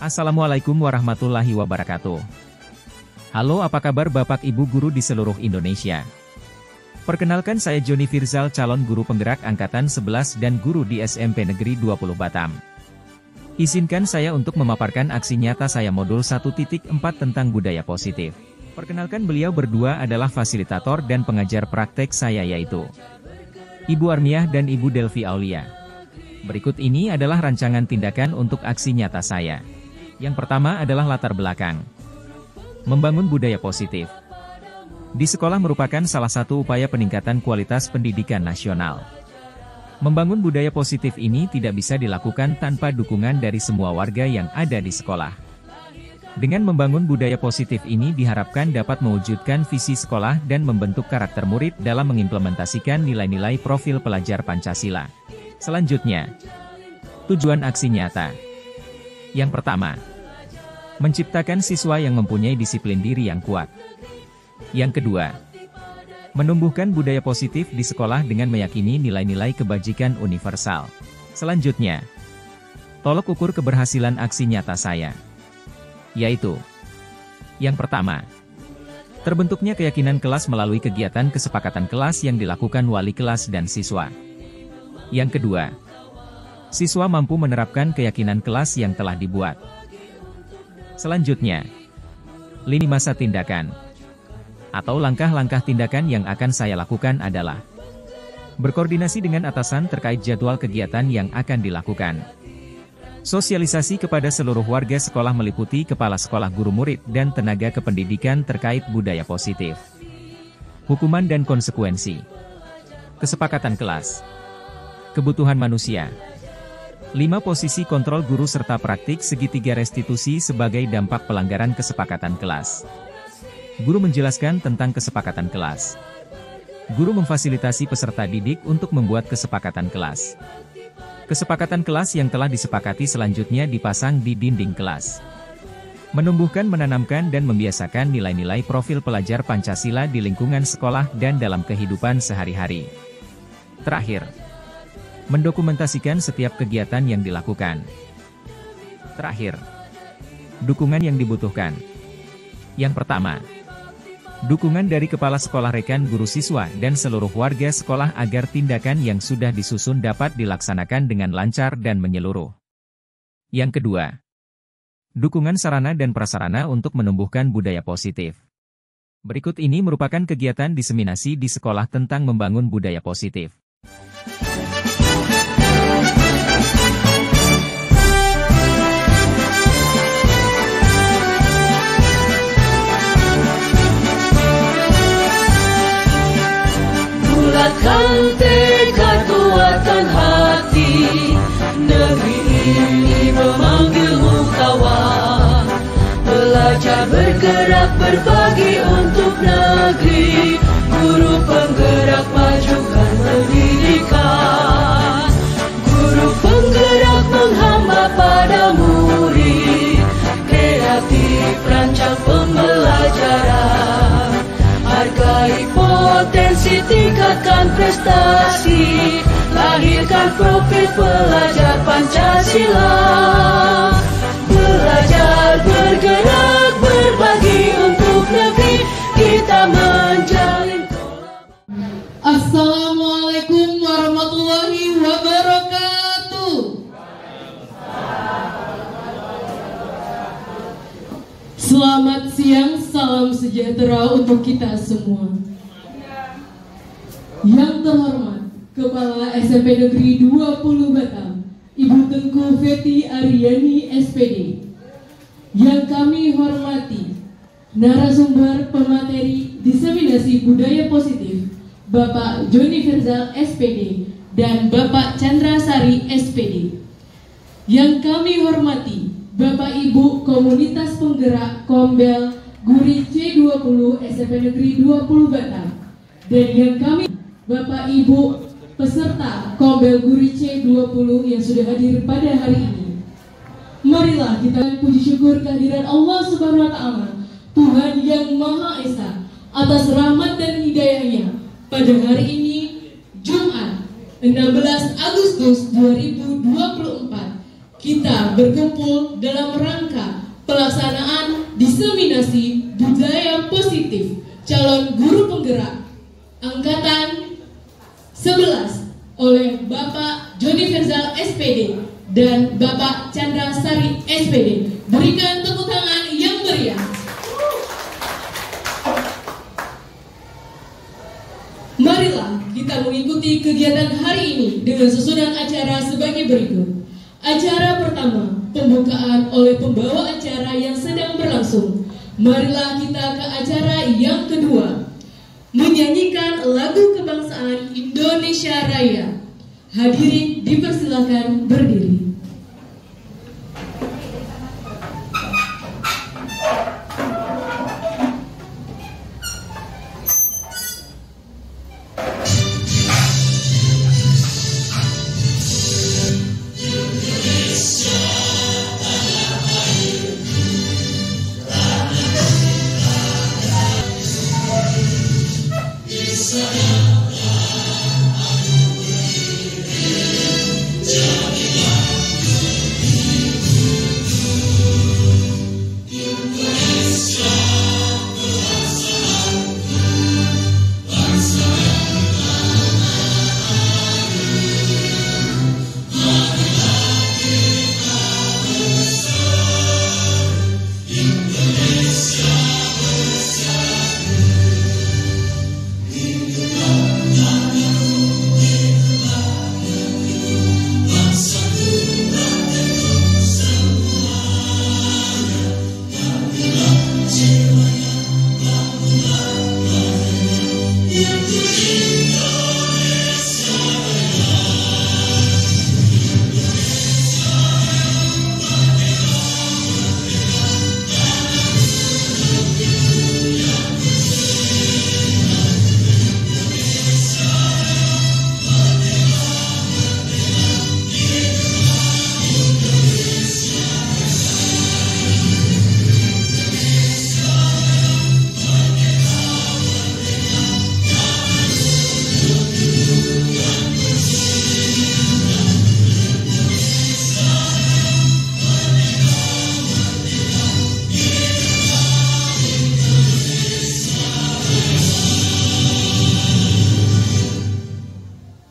Assalamualaikum warahmatullahi wabarakatuh. Halo, apa kabar Bapak Ibu guru di seluruh Indonesia? Perkenalkan, saya Joni Firzal, calon guru penggerak Angkatan 11 dan guru di SMP Negeri 20 Batam. Izinkan saya untuk memaparkan aksi nyata saya modul 1.4 tentang budaya positif. Perkenalkan, beliau berdua adalah fasilitator dan pengajar praktek saya, yaitu Ibu Armiah dan Ibu Delvi Aulia. Berikut ini adalah rancangan tindakan untuk aksi nyata saya. Yang pertama adalah latar belakang. Membangun budaya positif di sekolah merupakan salah satu upaya peningkatan kualitas pendidikan nasional. Membangun budaya positif ini tidak bisa dilakukan tanpa dukungan dari semua warga yang ada di sekolah. Dengan membangun budaya positif ini diharapkan dapat mewujudkan visi sekolah dan membentuk karakter murid dalam mengimplementasikan nilai-nilai profil pelajar Pancasila. Selanjutnya, tujuan aksi nyata. Yang pertama, menciptakan siswa yang mempunyai disiplin diri yang kuat. Yang kedua, menumbuhkan budaya positif di sekolah dengan meyakini nilai-nilai kebajikan universal. Selanjutnya, tolok ukur keberhasilan aksi nyata saya, yaitu yang pertama, terbentuknya keyakinan kelas melalui kegiatan kesepakatan kelas yang dilakukan wali kelas dan siswa. Yang kedua, siswa mampu menerapkan keyakinan kelas yang telah dibuat. Selanjutnya, lini masa tindakan atau langkah-langkah tindakan yang akan saya lakukan adalah berkoordinasi dengan atasan terkait jadwal kegiatan yang akan dilakukan. Sosialisasi kepada seluruh warga sekolah meliputi kepala sekolah, guru, murid, dan tenaga kependidikan terkait budaya positif. Hukuman dan konsekuensi. Kesepakatan kelas. Kebutuhan manusia. 5 posisi kontrol guru serta praktik segitiga restitusi sebagai dampak pelanggaran kesepakatan kelas. Guru menjelaskan tentang kesepakatan kelas. Guru memfasilitasi peserta didik untuk membuat kesepakatan kelas. Kesepakatan kelas yang telah disepakati selanjutnya dipasang di dinding kelas. Menumbuhkan, menanamkan, dan membiasakan nilai-nilai profil pelajar Pancasila di lingkungan sekolah dan dalam kehidupan sehari-hari. Terakhir, mendokumentasikan setiap kegiatan yang dilakukan. Terakhir, dukungan yang dibutuhkan. Yang pertama, dukungan dari kepala sekolah, rekan guru, siswa, dan seluruh warga sekolah agar tindakan yang sudah disusun dapat dilaksanakan dengan lancar dan menyeluruh. Yang kedua, dukungan sarana dan prasarana untuk menumbuhkan budaya positif. Berikut ini merupakan kegiatan diseminasi di sekolah tentang membangun budaya positif. Bulatkan tekad, kuatkan hati, negeri ini memanggilmu kawan. Belajar, bergerak, berbagi untuk negeri, guru penggerak majukan pendidikan. Guru penggerak menghamba pada murid, kreatif rancang pembelajaran. Hargai potensi, tingkatkan prestasi, lahirkan profil pelajar Pancasila. Belajar, bergerak, berbagi untuk negeri, kita menjalin kolaborasi. Assalamualaikum warahmatullahi wabarakatuh. Selamat siang, salam sejahtera untuk kita semua. Yang terhormat Kepala SMP Negeri 20 Batam, Ibu Tengku Feti Aryani SPD. Yang kami hormati narasumber pemateri diseminasi budaya positif, Bapak Joni Firzal SPD dan Bapak Chandra Sari SPD. Yang kami hormati Bapak Ibu Komunitas Penggerak Kombel Guri C20 SMP Negeri 20 Batam. Dan yang kami Bapak Ibu peserta Kombel Guri C20 yang sudah hadir pada hari ini. Marilah kita puji syukur kehadiran Allah Subhanahu wa Ta'ala, Tuhan yang Maha Esa, atas rahmat dan hidayahnya pada hari ini, Jumat 16 Agustus 2024. kita berkumpul dalam rangka pelaksanaan diseminasi budaya positif calon guru penggerak angkatan 11 oleh Bapak Joni Ferzal SPD dan Bapak Chandra Sari SPD. Berikan tepuk tangan yang meriah. Marilah kita mengikuti kegiatan hari ini dengan susunan acara sebagai berikut. Acara pertama, pembukaan oleh pembawa acara yang sedang berlangsung. Marilah kita ke acara yang kedua, menyanyikan lagu kebangsaan Indonesia Raya. Hadirin dipersilakan berdiri.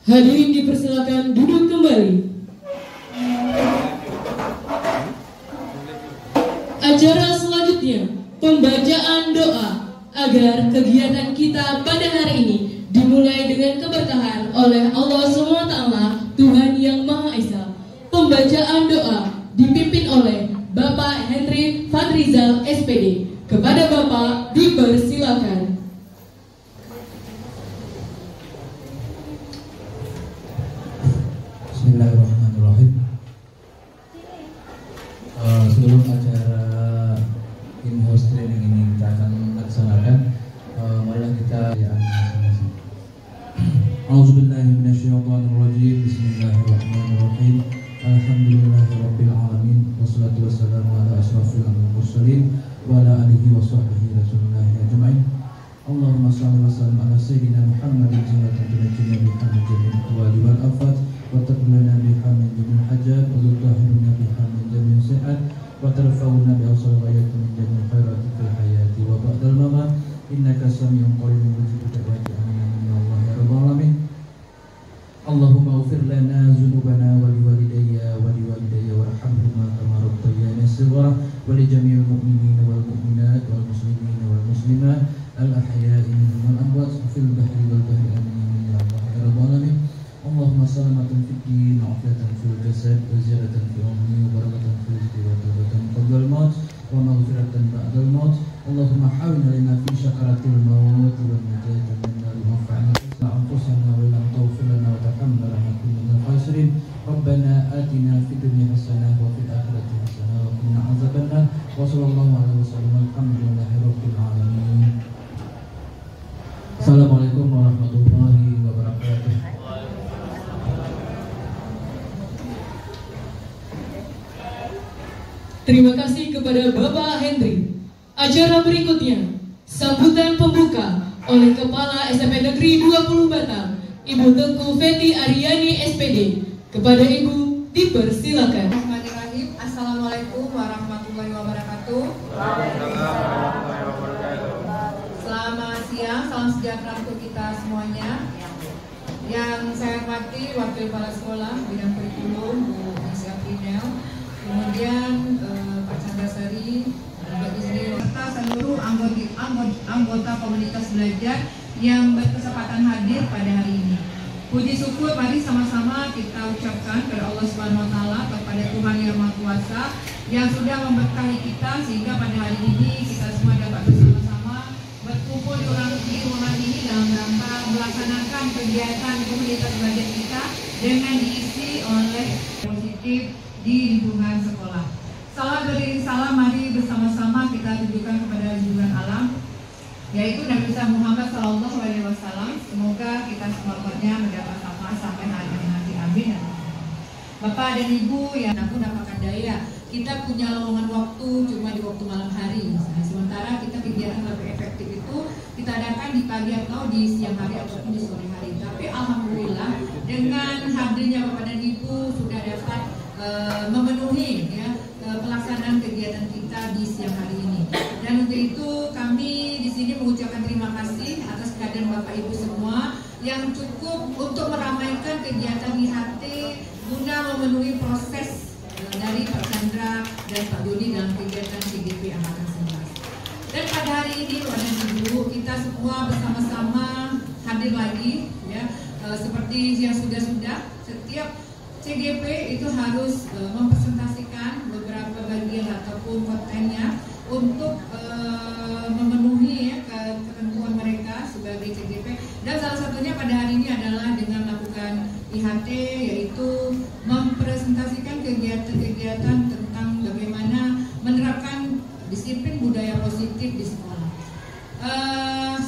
Hadirin dipersilakan duduk kembali. Acara selanjutnya, pembacaan doa agar kegiatan kita pada hari ini dimulai dengan keberkahan oleh Allah SWT, Tuhan Yang Maha Esa. Pembacaan doa dipimpin oleh Bapak Henry Fadrizal SPD. Kepada Bapak dipersilakan. Bismillahirrahmanirrahim. Sebelum acara in-house training ini kita akan laksanakan, marilah kita masing-masing. A'udzubillahi minasyaitonirrajim. Bismillahirrahmanirrahim. Alhamdulillahirabbil alamin. Wassalatu wassalamu ala asyrafil mursalin wa ala alihi wa sahbihi rasulillah ajma'in. Allahumma shalli wa sallim ala sayyidina Muhammadin jannatan tunajjina biha min jami'il ahwali wal afat وتقبلنا بها من جميع الحاجات وتطهرنا بها من جميع السيئات وترفعنا بأوصال الغايات من جميع الخيرات في الحياة وبعد الممات إنك سميع قريب مجيب دعوات آمين يا الله يا رب العالمين. اللهم اغفر لنا ذنوبنا ولوالدي وارحمهما كما ربيانا صغارا ولجميع المؤمنين والمؤمنات والمسلمين والمسلمات الأحياء منهم والأموات في البحر والبحر آمين يا الله يا رب العالمين. اللهم سلامة في الدين وعافية في الجسد وزيادة في العمر وبركة في الرزق وتوبة قبل الموت ومغفرة بعد الموت. اللهم حاولنا لنا في شكرة الموت والنجاة من النار وانفعنا أنفسنا ولم تغفر لنا وتحملنا نكون من الخاسرين. ربنا آتنا في الدنيا حسنة وفي الآخرة حسنة وقنا عذاب النار. وصلى الله عليه وسلم. الحمد لله رب العالمين. Assalamualaikum warahmatullahi wabarakatuh. Terima kasih kepada Bapak Henry. Acara berikutnya, sambutan pembuka oleh Kepala SMP Negeri 20 Batam, Ibu Tengku Feti Aryani SPD. Kepada Ibu dipersilakan. Assalamualaikum warahmatullahi wabarakatuh. Selamat siang, salam sejahtera untuk kita semuanya. Yang saya hormati Wakil Kepala Sekolah Bidang Kurikulum Bu Nisi Aprinel, kemudian Pak Chandra Sari, Mbak Isri, serta seluruh anggota komunitas belajar yang berkesempatan hadir pada hari ini. Puji syukur mari sama-sama kita ucapkan kepada Allah Subhanahu wa taala, kepada Tuhan Yang Maha Kuasa yang sudah memberkahi kita sehingga pada hari ini kita semua dapat bersama-sama berkumpul di ruangan ini dalam rangka melaksanakan kegiatan komunitas belajar kita dengan diisi oleh positif di lingkungan sekolah. Salam beriring salam, mari bersama-sama kita tunjukkan kepada junjungan alam, yaitu Nabi Muhammad SAW. Semoga kita semuanya mendapat syafaat sampai hari nanti. Amin. Bapak dan Ibu yang aku dapatkan daya, kita punya lowongan waktu cuma di waktu malam hari. Nah, sementara kita kegiatan lebih efektif itu kita adakan di pagi atau di siang hari ataupun di sore hari. Tapi alhamdulillah dengan hadirnya Bapak dan Ibu sudah dapat memenuhi ya pelaksanaan kegiatan kita di siang hari ini. Dan untuk itu kami di sini mengucapkan terima kasih atas kehadiran Bapak Ibu semua yang cukup untuk meramaikan kegiatan IHT guna memenuhi proses dari Pak Chandra dan Pak Joni dalam kegiatan CGP Angkatan 11. Dan pada hari ini Bapak dan Ibu kita semua bersama-sama hadir lagi ya seperti yang sudah setiap CGP itu harus mempresentasikan beberapa bagian ataupun kontennya untuk memenuhi ya, ketentuan mereka sebagai CGP. Dan salah satunya pada hari ini adalah dengan melakukan IHT, yaitu mempresentasikan kegiatan-kegiatan tentang bagaimana menerapkan disiplin budaya positif di sekolah.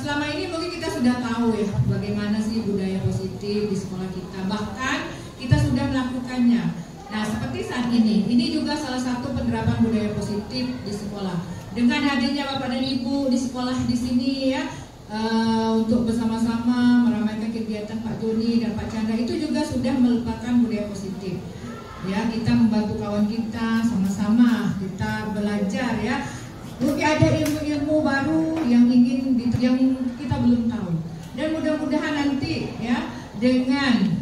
Selama ini mungkin kita sudah tahu ya bagaimana sih budaya positif di sekolah kita. Bahkan kita sudah melakukannya. Nah, seperti saat ini juga salah satu penerapan budaya positif di sekolah. Dengan hadirnya Bapak dan Ibu di sekolah di sini ya, untuk bersama-sama meramaikan kegiatan Pak Joni dan Pak Chandra itu juga sudah merupakan budaya positif. Ya, kita membantu kawan kita sama-sama kita belajar ya. Mungkin ada ilmu-ilmu baru yang kita belum tahu. Dan mudah-mudahan nanti ya dengan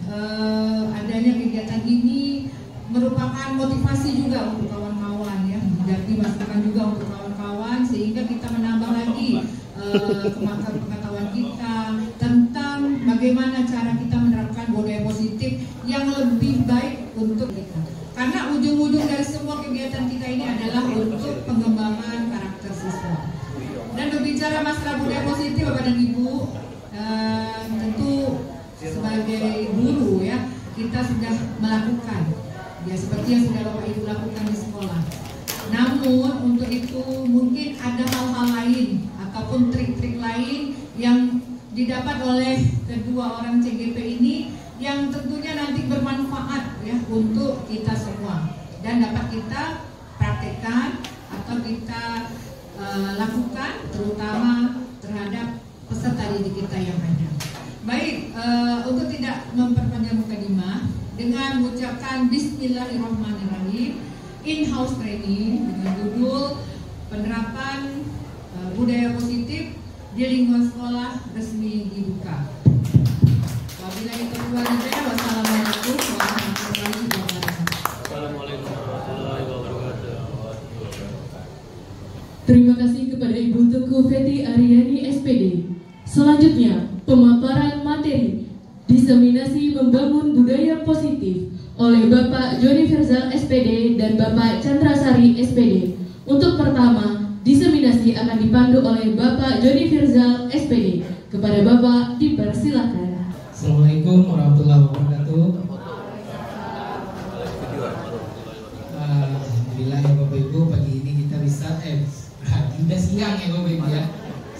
adanya kegiatan ini merupakan motivasi juga untuk kawan-kawan ya, jadi masukan juga untuk kawan-kawan sehingga kita menambah lagi pengetahuan kita tentang bagaimana cara kita menerapkan budaya positif yang lebih baik untuk kita. Karena ujung-ujung dari semua kegiatan kita ini adalah untuk pengembangan karakter siswa. Dan berbicara masalah budaya positif Bapak dan Ibu, tentu sebagai guru ya kita sudah melakukan ya seperti yang sudah Bapak Ibu lakukan di sekolah. Namun untuk itu mungkin ada hal-hal lain ataupun trik-trik lain yang didapat oleh kedua orang CGP ini yang tentunya nanti bermanfaat ya untuk kita semua dan dapat kita praktekkan atau kita lakukan terutama terhadap peserta didik kita yang ada. Baik, untuk tidak memperpanjang mukadimah, dengan mengucapkan Bismillahirrahmanirrahim, in-house training dengan judul penerapan budaya positif di lingkungan sekolah resmi dibuka. Wabillahi taufiq wal hidayah. Wassalamualaikum warahmatullahi wabarakatuh. Assalamualaikum warahmatullahi wabarakatuh. Terima kasih kepada Ibu Teguh Feti Aryani SPD. Selanjutnya, pemaparan materi diseminasi membangun budaya positif oleh Bapak Joni Firzal SPD dan Bapak Chandra Sari SPD. Untuk pertama, diseminasi akan dipandu oleh Bapak Joni Firzal SPD. Kepada Bapak dipersilakan. Assalamualaikum warahmatullahi wabarakatuh. Alhamdulillah ya Bapak Ibu, pagi ini kita bisa udah siang ya Bapak Ibu ya.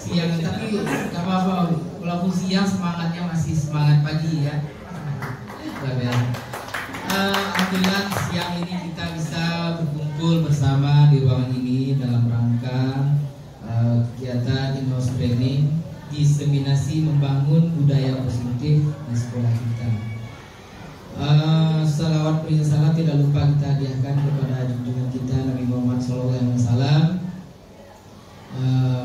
Siang tapi gak apa-apa, walaupun siang semangatnya masih semangat pagi ya. Alhamdulillah siang ini kita bisa berkumpul bersama di ruangan ini dalam rangka kegiatan in-house training diseminasi membangun budaya positif di sekolah kita. Salawat beriring salam tidak lupa kita hadiahkan kepada junjungan kita Nabi Muhammad SAW.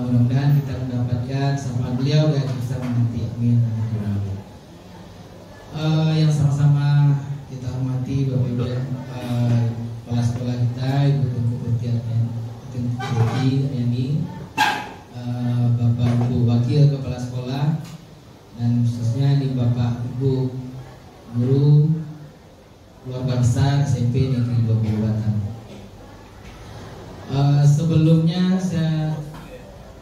Mudah-mudahan kita mendapatkan syafaat beliau dan bisa menanti, amin. Yang sama-sama kita hormati Bapak Ibu kepala sekolah kita, Ibu Tengku Feti Aryani, Bapak Ibu Wakil Kepala Sekolah, dan khususnya di Bapak Ibu Guru keluarga besar SMP Negeri 20 Batam. Sebelumnya saya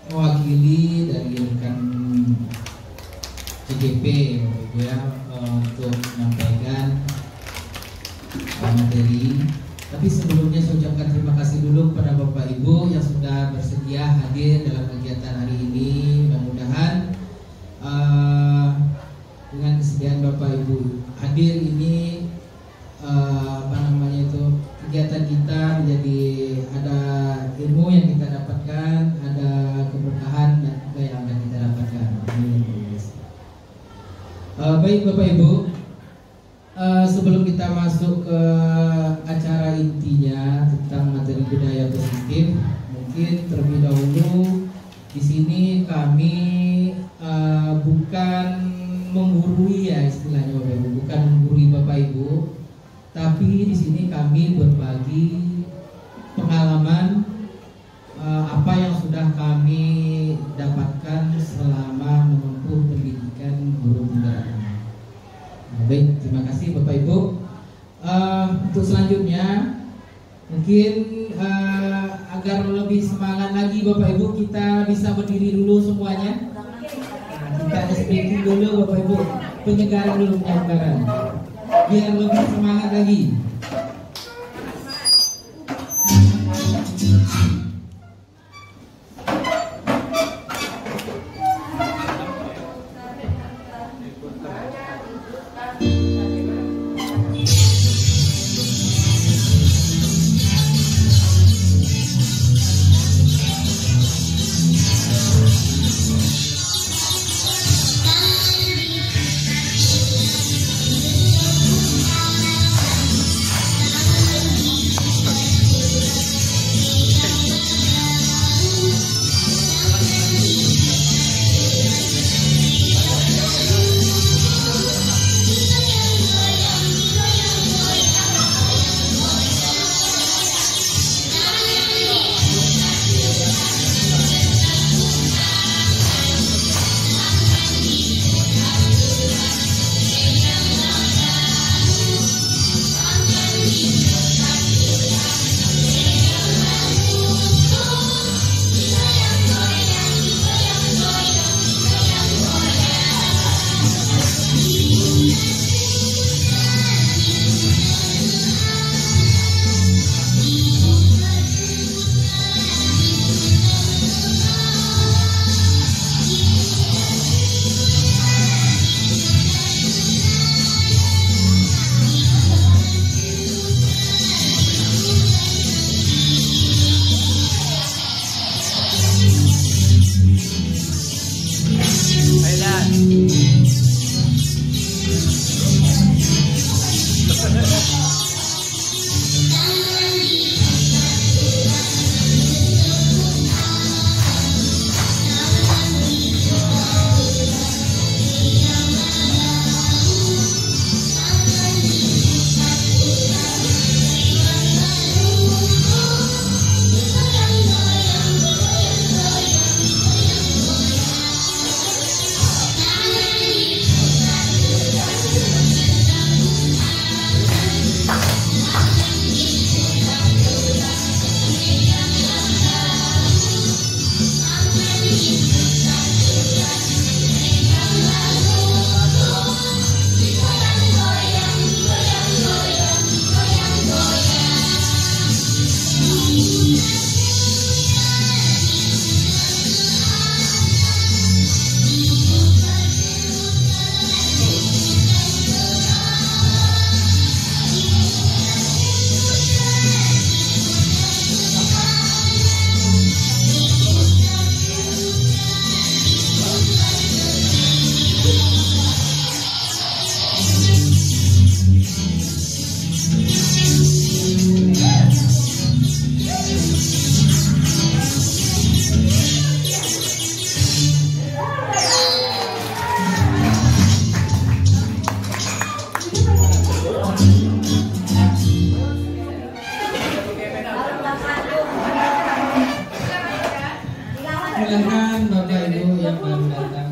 mewakili dari rekan CGP Bapak Ibu ya, untuk menyampaikan materi. Tapi sebelumnya saya ucapkan terima kasih dulu kepada Bapak Ibu yang sudah bersedia hadir dalam kegiatan hari ini. Mudah-mudahan dengan kesediaan Bapak Ibu hadir ini kegiatan kita menjadi ada ilmu yang kita dapatkan, ada keberkahan dan juga yang akan kita dapatkan. Baik Bapak Ibu, sebelum kita masuk ke acara intinya tentang materi budaya positif, mungkin terlebih dahulu di sini kami bukan menggurui ya istilahnya Bapak Ibu, bukan menggurui Bapak Ibu, tapi di sini kami berbagi pengalaman apa yang sudah kami dapatkan selama menempuh pendidikan guru penggerak. Baik, terima kasih Bapak Ibu. Untuk selanjutnya mungkin agar lebih semangat lagi Bapak Ibu, kita bisa berdiri dulu semuanya. Kita ada speaking dulu Bapak Ibu, penyegaran dulu penyegaran, biar lebih semangat lagi. Bapak Ibu yang baru datang.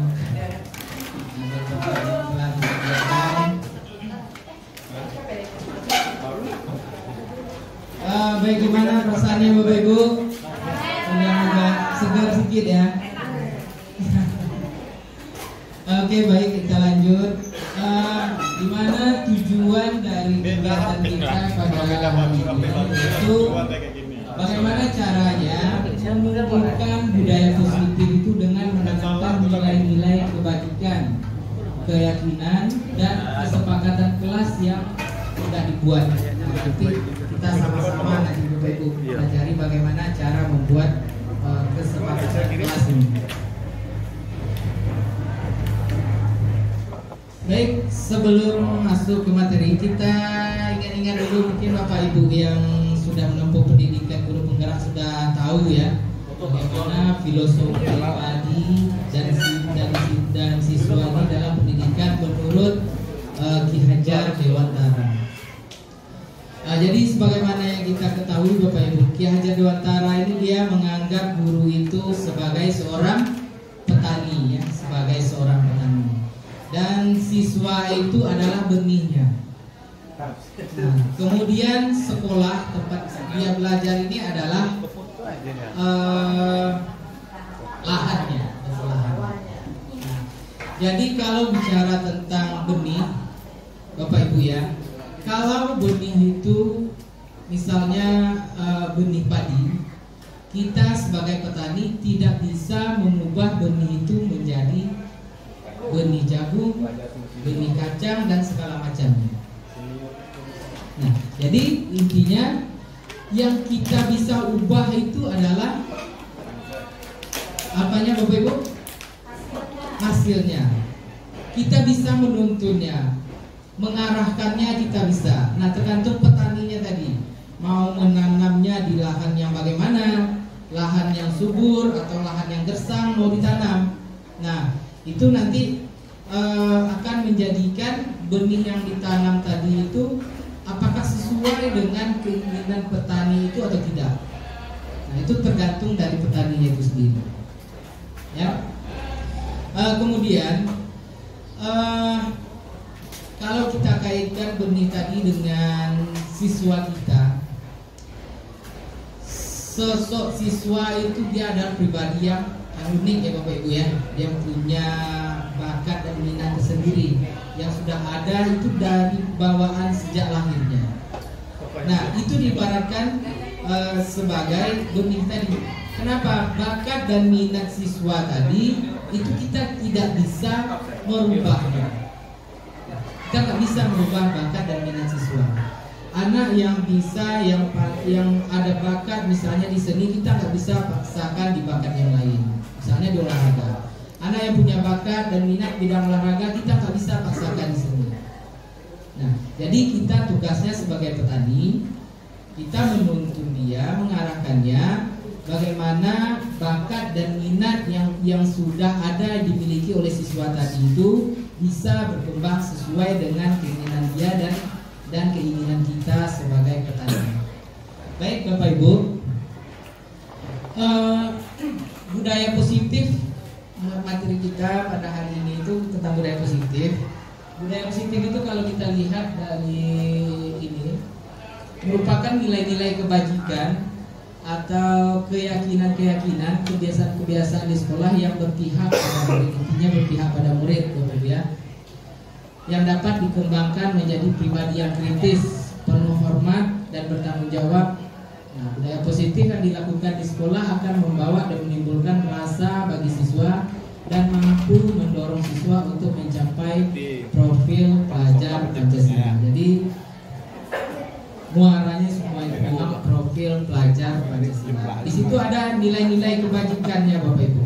Bagaimana perasaannya Bapak Ibu? Sudah agak segar sedikit ya. Oke, baik, kita lanjut. Gimana tujuan dari kegiatan kita pada hari ini? Itu bagaimana caranya menumbuhkan budaya positif itu dengan menanamkan nilai-nilai kebajikan, keyakinan, dan kesepakatan kelas yang sudah dibuat. Nanti kita sama-sama nanti Bapak Ibu pelajari bagaimana cara membuat kesepakatan kelas ini. Baik, sebelum masuk ke materi kita ingat-ingat dulu, mungkin Bapak Ibu yang sudah menempuh pendidikan guru penggerak sudah tahu ya bagaimana filosofi tadi dan siswa ini dalam pendidikan menurut Ki Hajar Dewantara. Jadi sebagaimana yang kita ketahui Bapak Ibu, Ki Hajar Dewantara ini dia menganggap guru itu sebagai seorang petani ya, sebagai seorang petani. Dan siswa itu adalah benihnya. Nah, kemudian sekolah tempat dia belajar ini adalah lahannya. Nah, jadi kalau bicara tentang benih, Bapak Ibu ya, kalau benih itu misalnya benih padi, kita sebagai petani tidak bisa mengubah benih itu menjadi benih jagung, benih kacang, dan segala macamnya. Nah, jadi intinya yang kita bisa ubah itu adalah apanya Bapak Ibu? Hasilnya. Kita bisa menuntunnya, mengarahkannya kita bisa. Nah, tergantung petaninya tadi mau menanamnya di lahan yang bagaimana, lahan yang subur atau lahan yang gersang mau ditanam. Nah, itu nanti akan menjadikan benih yang ditanam tadi itu apakah sesuai dengan keinginan petani itu atau tidak. Nah, itu tergantung dari petaninya itu sendiri. Ya. Kemudian kalau kita kaitkan benih tadi dengan siswa kita, sosok siswa itu dia adalah pribadi yang unik ya Bapak Ibu ya. Dia punya bakat dan minat tersendiri yang sudah ada itu dari bawaan sejak lahirnya. Nah, itu diibaratkan sebagai benih tadi. Kenapa? Bakat dan minat siswa tadi itu kita tidak bisa merubahnya. Kita nggak bisa merubah bakat dan minat siswa. Anak yang bisa, yang ada bakat misalnya di seni, kita nggak bisa paksakan di bakat yang lain. Misalnya di olahraga, anak yang punya bakat dan minat bidang olahraga kita nggak bisa paksakan di sini. Nah, jadi kita tugasnya sebagai petani, kita menuntun dia, mengarahkannya bagaimana bakat dan minat yang sudah ada dimiliki oleh siswa tadi itu bisa berkembang sesuai dengan keinginan dia dan keinginan kita sebagai petani. Baik Bapak Ibu, budaya positif, materi kita pada hari ini itu tentang budaya positif. Budaya positif itu kalau kita lihat dari ini merupakan nilai-nilai kebajikan atau keyakinan-keyakinan, kebiasaan-kebiasaan di sekolah yang berpihak pada murid, intinya berpihak pada murid, Bapak ya, yang dapat dikembangkan menjadi pribadi yang kritis, penuh hormat dan bertanggung jawab. Nah, budaya positif yang dilakukan di sekolah akan membawa dan menimbulkan rasa bagi siswa dan mampu mendorong siswa untuk mencapai profil pelajar Pancasila. Jadi muaranya semua itu profil pelajar Pancasila. Di situ ada nilai-nilai kebajikannya Bapak Ibu.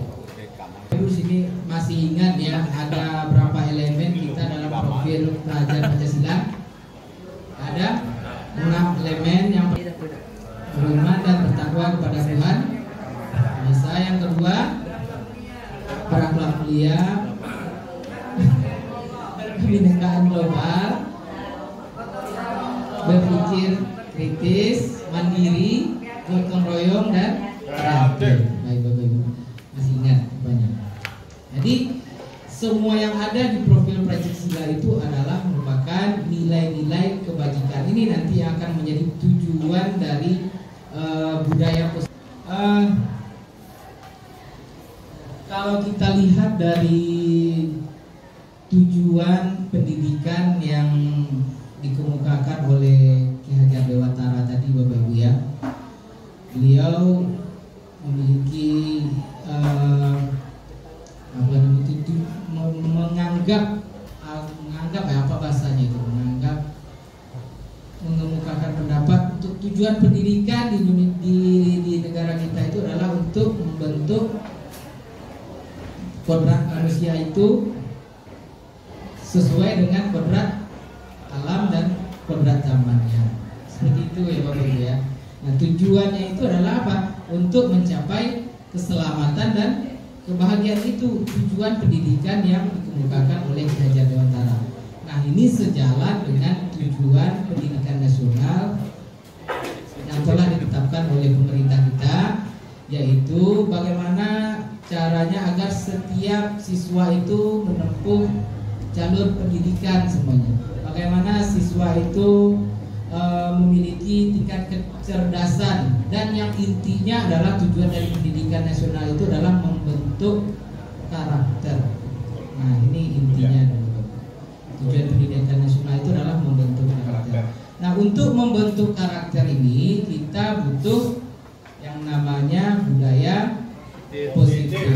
Ibu sini masih ingat ya ada berapa elemen kita dalam profil pelajar Pancasila? Ada 6 elemen. Yang beriman dan bertakwa kepada Tuhan. Bisa yang kedua berakhlak mulia, kebinekaan global, berpikir kritis, mandiri, gotong royong dan kreatif. Baik Bapak Ibu, masih ingat banyak. Jadi semua yang ada di profil Pancasila itu adalah merupakan nilai-nilai kebajikan. Ini nanti akan menjadi tujuan dari budaya positif. Kalau kita lihat dari tujuan pendidikan yang dikemukakan oleh Ki Hajar Dewantara tadi, Bapak Ibu ya, beliau memiliki menganggap apa bahasanya itu, mengemukakan pendapat untuk tujuan pendidikan di negara kita itu adalah untuk membentuk kodrat manusia itu sesuai dengan kodrat alam dan kodrat zamannya. Seperti itu ya Bapak Ibu ya. Nah, tujuannya itu adalah apa? Untuk mencapai keselamatan dan kebahagiaan. Itu tujuan pendidikan yang dikemukakan oleh Ki Hajar Dewantara. Nah, ini sejalan dengan tujuan pendidikan nasional yang telah ditetapkan oleh pemerintah kita, yaitu bagaimana caranya agar setiap siswa itu menempuh jalur pendidikan semuanya. Bagaimana siswa itu memiliki tingkat kecerdasan, dan yang intinya adalah tujuan dari pendidikan nasional itu adalah membentuk karakter. Nah, ini intinya. Tujuan pendidikan nasional itu adalah membentuk karakter. Nah, untuk membentuk karakter ini kita butuh yang namanya budaya positif.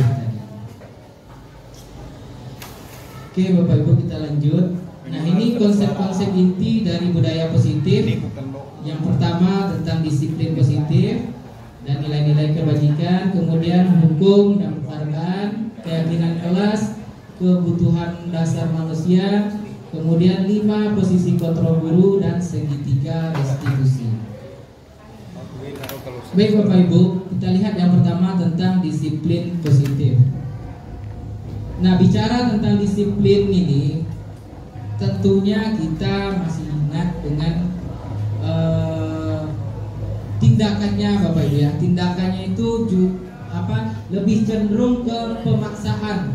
Oke Bapak Ibu, kita lanjut. Nah, ini konsep-konsep inti dari budaya positif. Yang pertama tentang disiplin positif dan nilai-nilai kebajikan, kemudian hukum dan penghargaan, keyakinan kelas, kebutuhan dasar manusia, kemudian 5 posisi kontrol guru, dan segitiga restitusi. Baik Bapak Ibu, kita lihat yang pertama tentang disiplin positif. Nah, bicara tentang disiplin ini, tentunya kita masih ingat dengan tindakannya Bapak Ibu ya. Tindakannya itu lebih cenderung ke pemaksaan,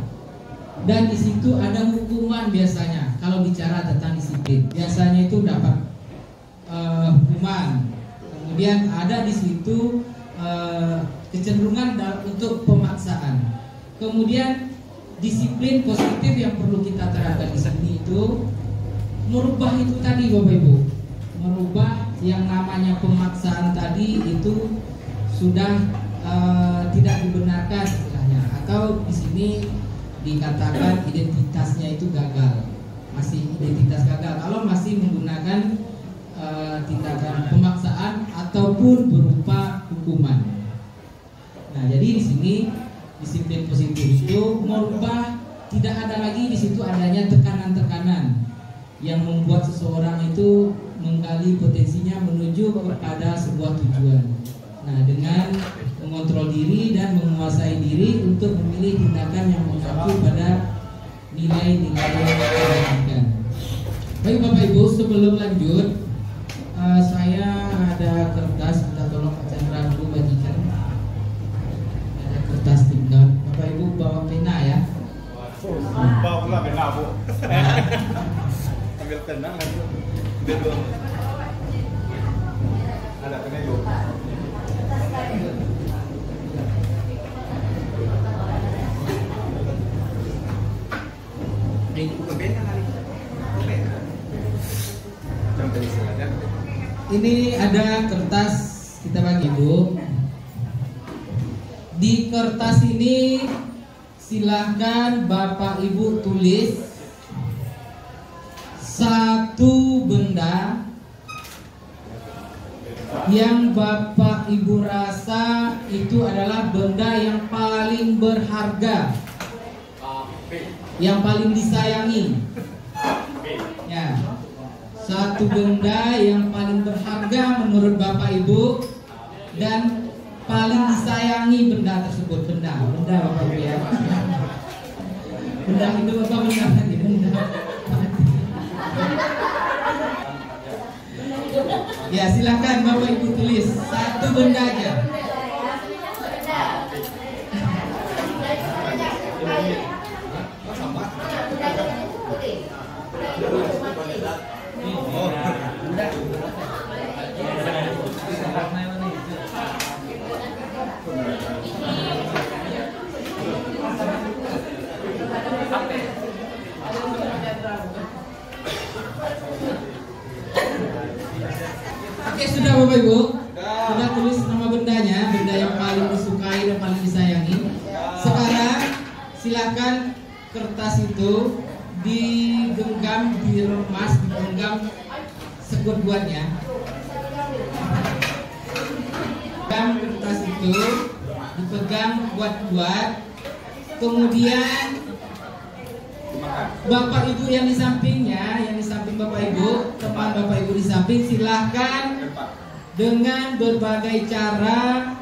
dan di situ ada hukuman biasanya. Kalau bicara tentang disiplin, biasanya itu dapat hukuman. Kemudian ada di situ kecenderungan untuk pemaksaan. Kemudian disiplin positif yang perlu kita terapkan di sini itu merubah itu tadi Bapak Ibu, merubah yang namanya pemaksaan tadi itu sudah tidak dibenarkan istilahnya, atau di sini dikatakan identitasnya itu gagal, masih identitas gagal kalau masih menggunakan tindakan pemaksaan ataupun berupa hukuman. Nah, jadi di sini disiplin positif itu merubah, tidak ada lagi di situ adanya tekanan-tekanan yang membuat seseorang itu menggali potensinya menuju kepada sebuah tujuan. Nah, dengan mengontrol diri dan menguasai diri untuk memilih tindakan yang mengacu pada nilai-nilai kebajikan. Baik Bapak Ibu, sebelum lanjut, saya ada kertas, minta tolong Pak Chandra dulu bagikan. Ada kertas timdon. Bapak Ibu bawa pena ya. Bawa pula pena Bu. Ambil pena lagi. Dulu. Ada pena juga. Ini bukan pena kali. Ini ada kertas kita bagi Bu. Di kertas ini silahkan Bapak Ibu tulis satu benda yang Bapak Ibu rasa itu adalah benda yang paling berharga, yang paling disayangi. Ya. Satu benda yang paling berharga menurut Bapak Ibu dan paling disayangi benda tersebut. Benda Bapak Ibu ya. Benda itu apa benda lagi? Benda. Ya, silakan Bapak Ibu tulis satu benda aja. Ibu? Sudah tulis nama bendanya, benda yang paling disukai dan paling disayangi. Sekarang silakan kertas itu digenggam, diremas, digenggam sekuat-kuatnya. Kertas itu dipegang kuat-kuat. Kemudian Bapak Ibu yang di sampingnya, yang di samping Bapak Ibu, teman Bapak Ibu di samping, silahkan dengan berbagai cara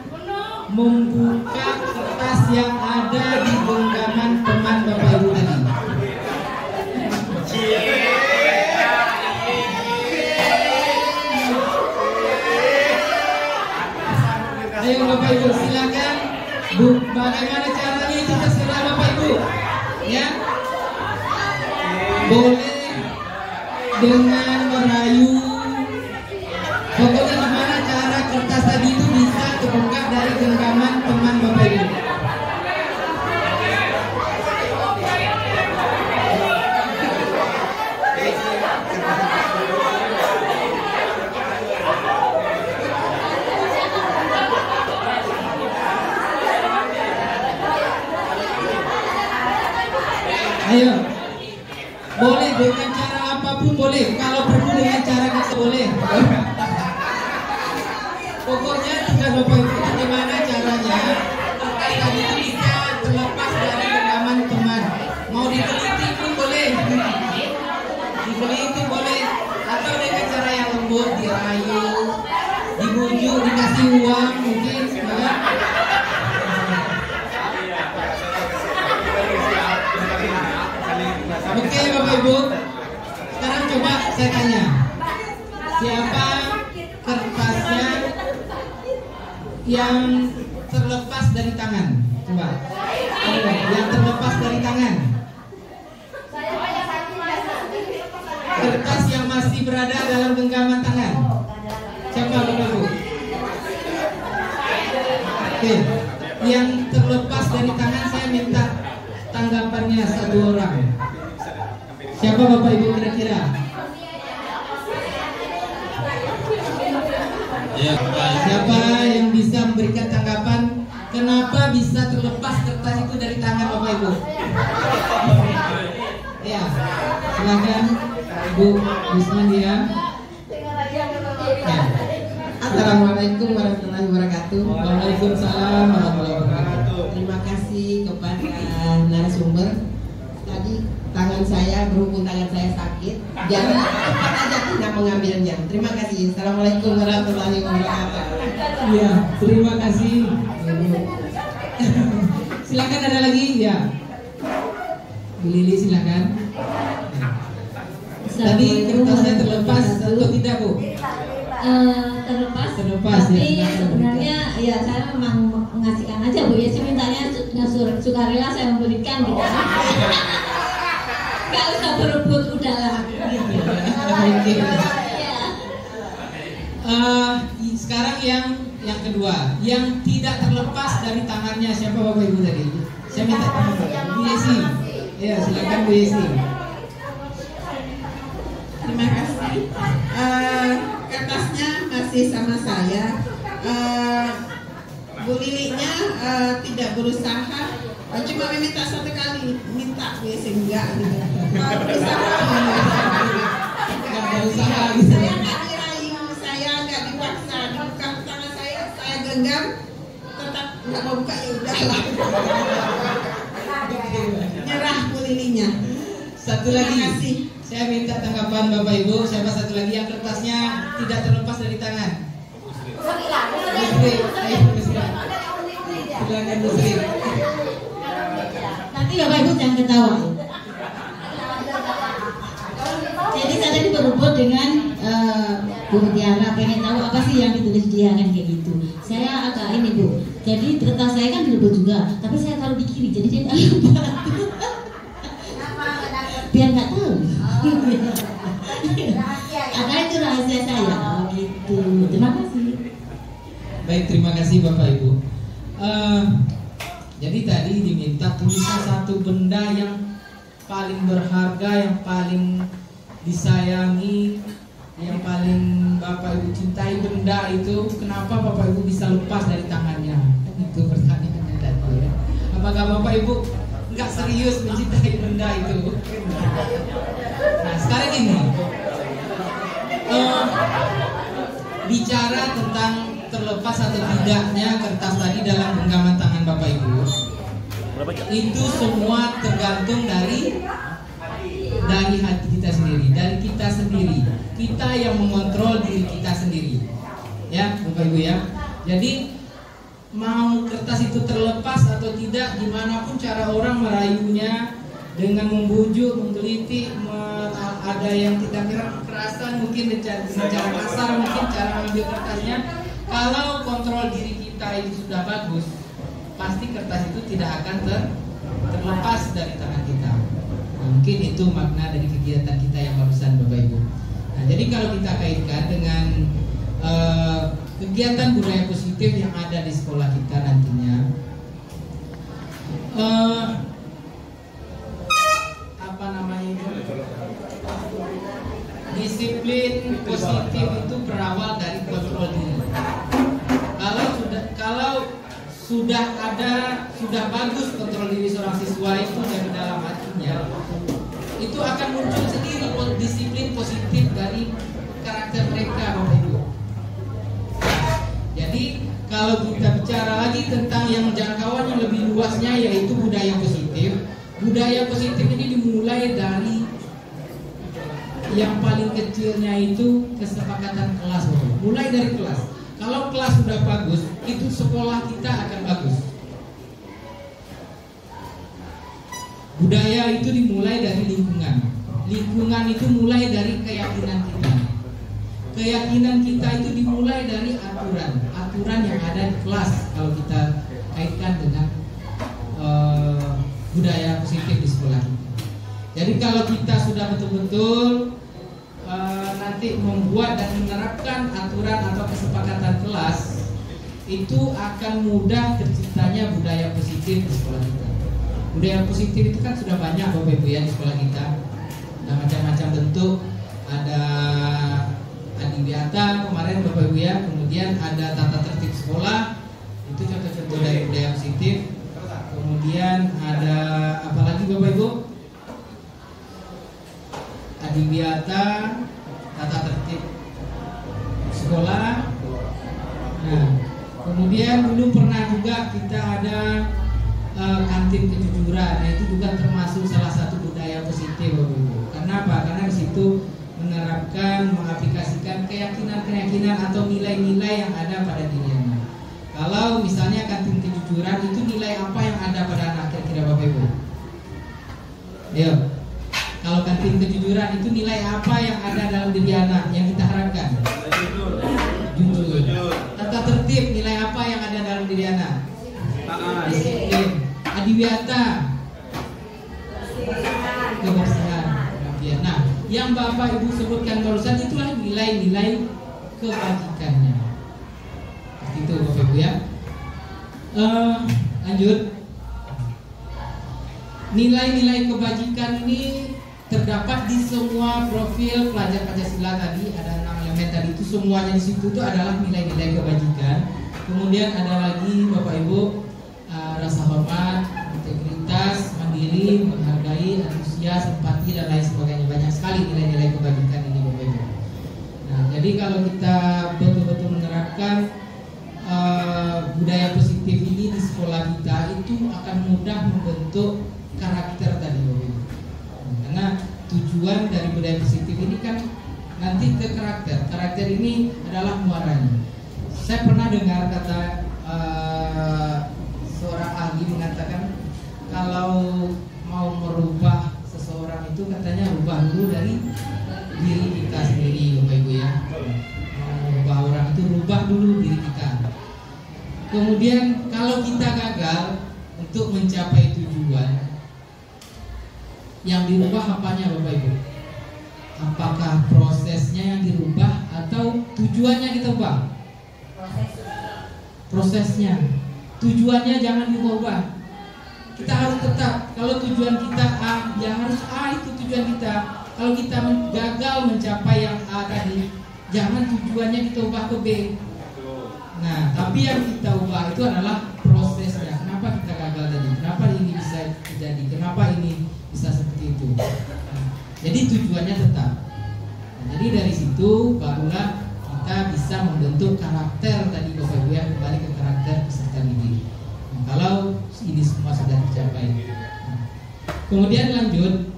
membuka kertas yang ada di genggaman teman Bapak Ibu tadi. Ayo Bapak Ibu, silakan. Bagaimana caranya itu terserah Bapak Ibu, ya. Boleh dengan merayu. Pokoknya gimana cara kertas tadi itu bisa terbuka dari genggaman teman Bapak Ibu. Ayo, boleh dengan cara apapun boleh. Kalau perlu dengan cara kita boleh. Pokoknya tinggal Bapak Ibu bagaimana caranya kertas tadi itu bisa terlepas dari genggaman teman. Mau diteliti pun boleh, diteliti boleh, atau dengan cara yang lembut, dirayu, dibujuk, dikasih uang mungkin, ya. Oke Bapak Ibu, sekarang coba saya tanya, siapa kertasnya yang terlepas dari tangan? Coba, yang terlepas dari tangan. Kertas yang masih berada dalam genggaman tangan. Siapa Bapak Ibu? Oke, yang terlepas dari tangan saya minta tanggapannya satu orang. Siapa Bapak Ibu kira-kira? Ya, siapa yang bisa memberikan tanggapan kenapa bisa terlepas kertas itu dari tangan Bapak Ibu? Ya, silakan Ibu Gusman dia. Ya. Assalamualaikum warahmatullahi wabarakatuh. Waalaikumsalam warahmatullahi wabarakatuh. Terima kasih kepada narasumber. Tadi tangan saya berhubung tangan saya sakit, jadi cepat aja tidak mengambilnya. Terima kasih. Assalamualaikum warahmatullahi wabarakatuh. Iya, terima kasih. Silakan ada lagi ya. Bu Lili silakan. Tadi kertasnya terlepas atau tidak Bu? Terlepas. Terlepas tapi ya. Sebenarnya ya saya memang mengasihkan aja Bu ya, sih mintanya sukarela saya memberikan gitu. Gak usah berebut udahlah gitu. Sekarang yang kedua, yang tidak terlepas dari tangannya siapa Bapak Ibu tadi? Saya minta Bu Yesi. Ya silakan Bu Yesi. Terima kasih. Kertasnya masih sama saya. Bu Lilinya tidak berusaha, cuma meminta satu kali, minta biasa enggak gitu. Berusaha gitu. Saya nggak dirayu, saya nggak dipaksa, dibuka tangan saya genggam, tetap nggak mau buka ya udahlah. Nyerah Bu Lilinya. Satu lagi, saya minta tanggapan Bapak Ibu. Siapa satu lagi yang kertasnya tidak terlepas dari tangan? Silakan Bu Sri. Nanti Bapak Ibu jangan ketawa. Jadi saya tadi berebut dengan Bu Tiara, pengen tahu apa sih yang ditulis dia kan kayak gitu. Saya agak ini Bu. Jadi kertas saya kan direbut juga, tapi saya taruh di kiri, jadi dia nggak lupa. Biar nggak tahu. Karena itu rahasia saya. Gitu. Terima kasih. Baik, terima kasih Bapak Ibu. Jadi tadi diminta tulisan satu benda yang paling berharga, yang paling disayangi yang paling Bapak Ibu cintai benda itu, kenapa Bapak Ibu bisa lepas dari tangannya? Itu pertanyaannya tadi ya. Apakah Bapak Ibu nggak serius mencintai benda itu? Nah sekarang ini bicara tentang terlepas atau tidaknya kertas tadi dalam genggaman tangan Bapak Ibu, itu semua tergantung dari hati kita sendiri, dari kita sendiri. Kita yang mengontrol diri kita sendiri, ya Bapak Ibu ya. Jadi mau kertas itu terlepas atau tidak, gimana pun cara orang merayunya dengan membujuk, menggelitik, ada yang tidak kekerasan, mungkin dengan cara kasar, mungkin cara mengambil kertasnya. Kalau kontrol diri kita itu sudah bagus, pasti kertas itu tidak akan terlepas dari tangan kita. Nah, mungkin itu makna dari kegiatan kita yang barusan Bapak Ibu. Nah, jadi kalau kita kaitkan dengan kegiatan budaya positif yang ada di sekolah kita nantinya, disiplin positif itu berawal dari kontrol diri. Sudah bagus kontrol diri seorang siswa itu dari dalam hatinya, itu akan muncul sendiri disiplin positif dari karakter mereka, Bapak Ibu. Jadi kalau kita bicara lagi tentang yang jangkauan yang lebih luasnya, yaitu budaya positif. Budaya positif ini dimulai dari yang paling kecilnya itu kesepakatan kelas, Bapak. Mulai dari kelas. Kalau kelas sudah bagus, itu sekolah kita akan bagus. Budaya itu dimulai dari lingkungan. Lingkungan itu mulai dari keyakinan kita. Keyakinan kita itu dimulai dari aturan yang ada di kelas. Kalau kita kaitkan dengan budaya positif di sekolah kita. Jadi kalau kita sudah betul-betul nanti membuat dan menerapkan aturan atau kesepakatan kelas, itu akan mudah terciptanya budaya positif di sekolah kita. Budaya positif itu kan sudah banyak Bapak Ibu ya di sekolah kita. Ada macam-macam bentuk, ada adiwiyata kemarin Bapak Ibu ya, kemudian ada tata tertib sekolah, itu contoh-contoh dari budaya positif. Kemudian ada apa lagi Bapak Ibu? Adiwiyata, tata tertib sekolah. Nah, kemudian dulu pernah juga kita ada kantin kejujuran. Nah, itu juga termasuk salah satu budaya positif, Bapak Ibu. Karena apa? Karena di situ menerapkan, mengaplikasikan keyakinan-keyakinan atau nilai-nilai yang ada pada dirinya. Kalau misalnya kantin kejujuran, itu nilai apa yang ada pada anak kira-kira Bapak Ibu? Ayo. Kalau kantin kejujuran itu nilai apa yang ada dalam diri anak yang kita harapkan? Jujur. Tata tertib, nilai apa yang ada dalam diri anak? Disiplin. Adiwiyata, kebersihan. Nah, yang Bapak Ibu sebutkan barusan itulah nilai-nilai kebajikannya. Seperti itu Bapak Ibu ya. Lanjut. Nilai-nilai kebajikan ini terdapat di semua profil pelajar Pancasila tadi, ada 6 elemen tadi, itu semuanya di situ itu adalah nilai-nilai kebajikan. Kemudian ada lagi Bapak Ibu rasa hormat, integritas, mandiri, menghargai, antusias, empati dan lain sebagainya. Banyak sekali nilai-nilai kebajikan ini Bapak Ibu. Nah, jadi kalau kita betul-betul menerapkan budaya positif ini di sekolah kita, itu akan mudah membentuk karakter tadi Bapak Ibu. Karena tujuan dari budaya positif ini kan nanti ke karakter. Karakter ini adalah muaranya. Saya pernah dengar kata seorang ahli mengatakan kalau mau merubah seseorang itu katanya rubah dulu dari diri kita sendiri Bapak Ibu ya. Mau merubah orang itu rubah dulu diri kita. Kemudian kalau kita gagal untuk mencapai tujuan, yang dirubah apanya Bapak Ibu? Apakah prosesnya yang dirubah atau tujuannya kita ubah? Prosesnya. Tujuannya jangan diubah. kita harus tetap, kalau tujuan kita A, ya harus A itu tujuan kita. Kalau kita gagal mencapai yang A tadi, jangan tujuannya kita ubah ke B. Nah, tapi yang kita ubah itu adalah prosesnya. Kenapa kita gagal tadi? Kenapa ini bisa terjadi? Kenapa ini bisa seperti itu? Nah, jadi tujuannya tetap. Nah, jadi dari situ barulah kita bisa membentuk karakter tadi Bapak Ibu ya, kembali ke karakter peserta didik. Nah, kalau ini semua sudah tercapai. Nah, kemudian lanjut.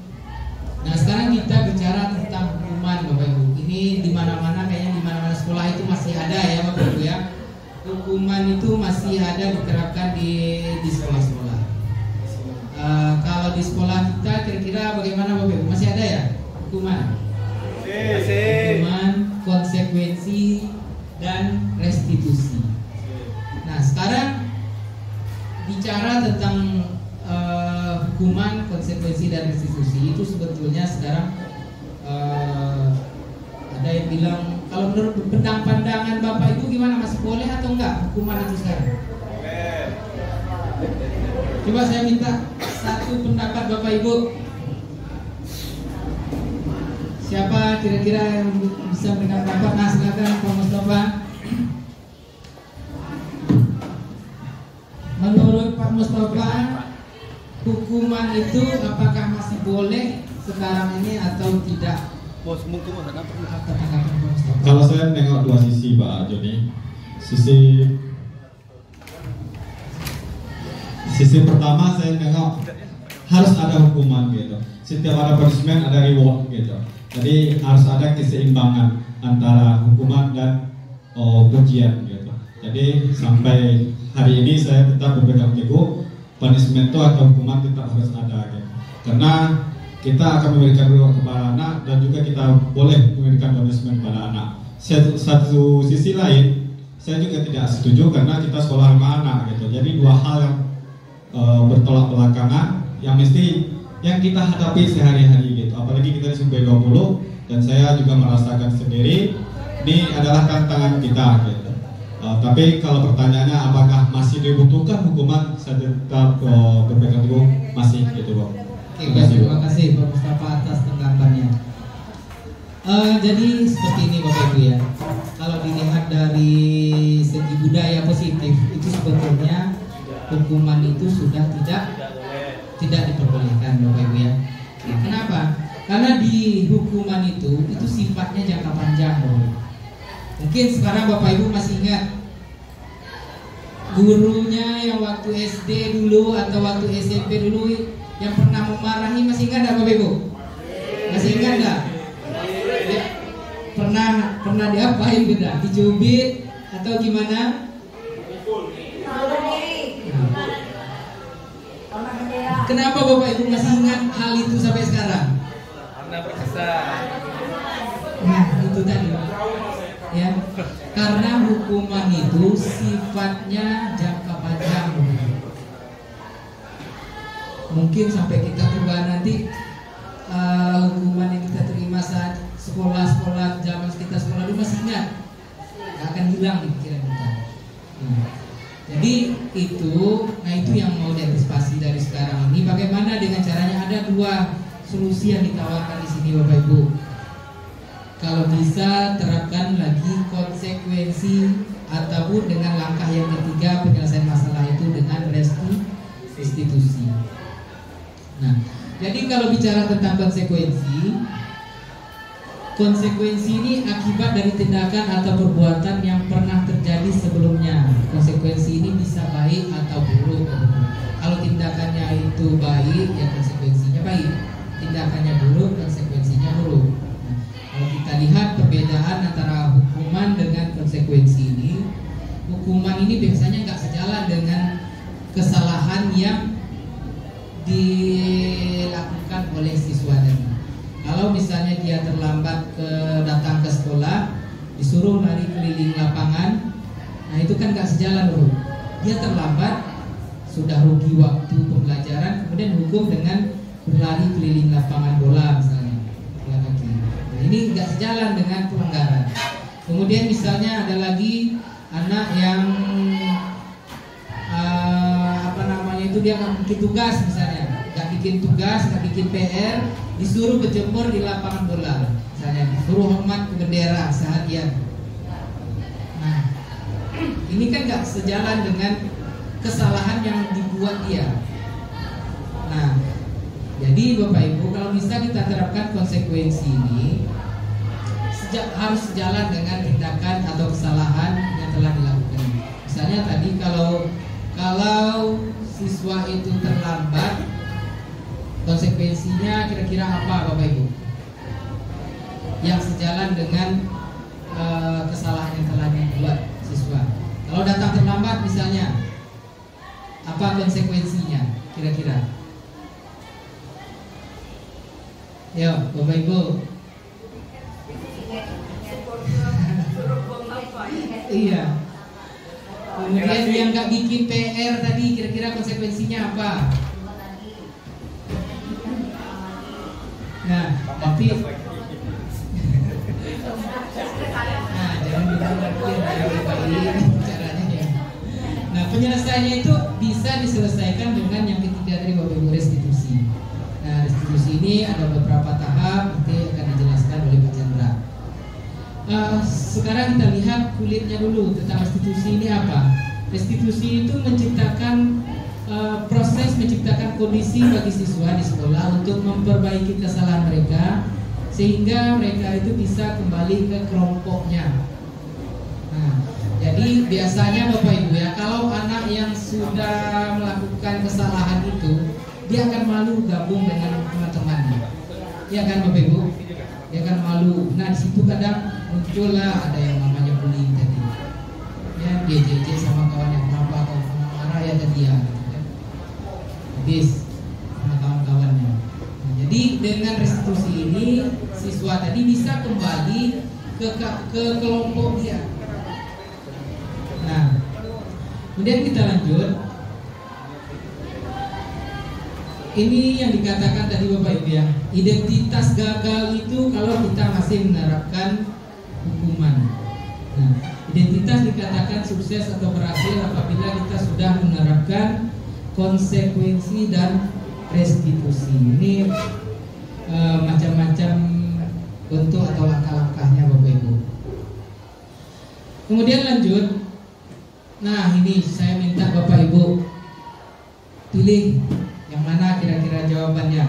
Nah, sekarang kita bicara tentang hukuman Bapak Ibu. Ini di mana-mana kayaknya di mana-mana sekolah itu masih ada ya Bapak Ibu ya. Hukuman itu masih ada diterapkan di sekolah-sekolah. Kalau di sekolah kita kira-kira bagaimana Bapak Ibu? Masih ada ya hukuman? Hukuman, konsekuensi, dan restitusi. Nah, sekarang bicara tentang hukuman, konsekuensi, dan restitusi itu sebetulnya sekarang ada yang bilang, kalau menurut pandangan Bapak Ibu gimana, masih boleh atau enggak hukuman itu sekarang? Coba saya minta satu pendapat Bapak Ibu. Siapa kira-kira yang bisa memberikan pendapat? Nah, silakan Pak Mustafa. Menurut Pak Mustafa, hukuman itu apakah masih boleh sekarang ini atau tidak? Kalau saya nengok dua sisi Pak Joni. Sisi pertama saya nengok harus ada hukuman gitu. Setiap ada punishment ada reward gitu. Jadi harus ada keseimbangan antara hukuman dan pujian gitu. Jadi sampai hari ini saya tetap berpegang teguh punishment itu atau hukuman tetap harus ada gitu. Karena kita akan memberikan reward kepada anak dan juga kita boleh memberikan punishment kepada anak. Satu sisi lain, saya juga tidak setuju karena kita sekolah sama anak gitu. Jadi dua hal yang bertolak belakangan yang mesti yang kita hadapi sehari-hari gitu. Apalagi kita di B20 dan saya juga merasakan sendiri ini adalah tantangan kita gitu. Tapi kalau pertanyaannya apakah masih dibutuhkan hukuman, saya tetap berpegang teguh masih gitu Pak. Terima kasih Pak Mustafa atas tanggapannya. Jadi seperti ini Bapak Ibu ya. Kalau dilihat dari segi budaya positif itu sebetulnya hukuman itu sudah tidak diperbolehkan Bapak Ibu ya. Nah, kenapa? Karena di hukuman itu sifatnya jangka panjang Bapak. Mungkin sekarang Bapak Ibu masih ingat gurunya yang waktu SD dulu atau waktu SMP dulu yang pernah memarahi, masih ingat enggak Bapak Ibu? Masih ingat enggak? Ya, pernah diapain beda? Dicubit atau gimana? Kenapa Bapak Ibu masih ingat hal itu sampai sekarang? Karena berkesan. Nah, itu tadi. Ya, karena hukuman itu sifatnya jangka panjang. Mungkin sampai kita tua nanti hukuman yang kita terima saat sekolah zaman kita sekolah dulu masih ingat, nggak akan hilang di pikiran kita. Jadi itu yang mau diantisipasi dari sekarang ini. Bagaimana dengan caranya? Ada dua solusi yang ditawarkan di sini Bapak Ibu. Kalau bisa terapkan lagi konsekuensi ataupun dengan langkah yang ketiga penyelesaian masalah itu dengan restitusi. Nah, jadi kalau bicara tentang konsekuensi ini akibat dari tindakan atau perbuatan yang pernah terjadi sebelumnya. Konsekuensi ini bisa baik atau buruk. Kalau tindakannya itu baik, ya konsekuensinya baik. Tindakannya buruk, konsekuensinya buruk. Nah, kalau kita lihat perbedaan antara hukuman dengan konsekuensi ini, hukuman ini biasanya nggak sejalan dengan kesalahan yang dilakukan oleh siswa tadi. Kalau misalnya dia terlambat datang ke sekolah, disuruh lari keliling lapangan, nah itu kan nggak sejalan bro. Dia terlambat, sudah rugi waktu pembelajaran, kemudian hukum dengan berlari keliling lapangan bola misalnya. Nah, ini nggak sejalan dengan pelanggaran. Kemudian misalnya ada lagi anak yang itu dia nggak bikin tugas misalnya, nggak bikin tugas, nggak bikin PR, disuruh berjemur di lapangan bola, misalnya disuruh hormat ke bendera seharian. Nah, ini kan nggak sejalan dengan kesalahan yang dibuat dia. Nah, jadi Bapak Ibu, kalau bisa kita terapkan konsekuensi ini harus sejalan dengan tindakan atau kesalahan yang telah dilakukan. Misalnya tadi kalau siswa itu terlambat, konsekuensinya kira-kira apa Bapak Ibu? Yang sejalan dengan kesalahan yang telah dibuat siswa. Kalau datang terlambat misalnya, apa konsekuensinya kira-kira? Yo, Bapak Ibu. Iya. Kemudian yang nggak bikin PR tadi, kira-kira konsekuensinya apa? Nah, nanti. Nah, jangan caranya ya. Nah, penyelesaiannya itu bisa diselesaikan dengan yang ketiga tadi Bapak Ibu, restitusi. Nah, restitusi ini ada beberapa tahap, nanti akan dijelaskan oleh Pak Chandra. Sekarang kita lihat kulitnya dulu tentang restitusi ini apa. Restitusi itu menciptakan proses menciptakan kondisi bagi siswa di sekolah untuk memperbaiki kesalahan mereka sehingga mereka itu bisa kembali ke kelompoknya. Nah, jadi biasanya Bapak Ibu ya, kalau anak yang sudah melakukan kesalahan itu dia akan malu gabung dengan teman-temannya. Ya kan Bapak Ibu? Dia akan malu. Nah, di situ kadang muncullah ada yang namanya bullying tadi. Ya, dia jejek sama kawannya, kenapa kau marah ya tadi ya. Habis sama kawan-kawannya. Nah, jadi dengan restitusi ini siswa tadi bisa kembali ke kelompok dia. Nah, kemudian kita lanjut. Ini yang dikatakan tadi Bapak Ibu ya, identitas gagal itu kalau kita masih menerapkan hukuman. Nah, identitas dikatakan sukses atau berhasil apabila kita sudah menerapkan konsekuensi dan restitusi. Ini macam-macam bentuk atau langkah-langkahnya Bapak Ibu. Kemudian lanjut. Nah, ini saya minta Bapak Ibu pilih yang mana kira-kira jawabannya.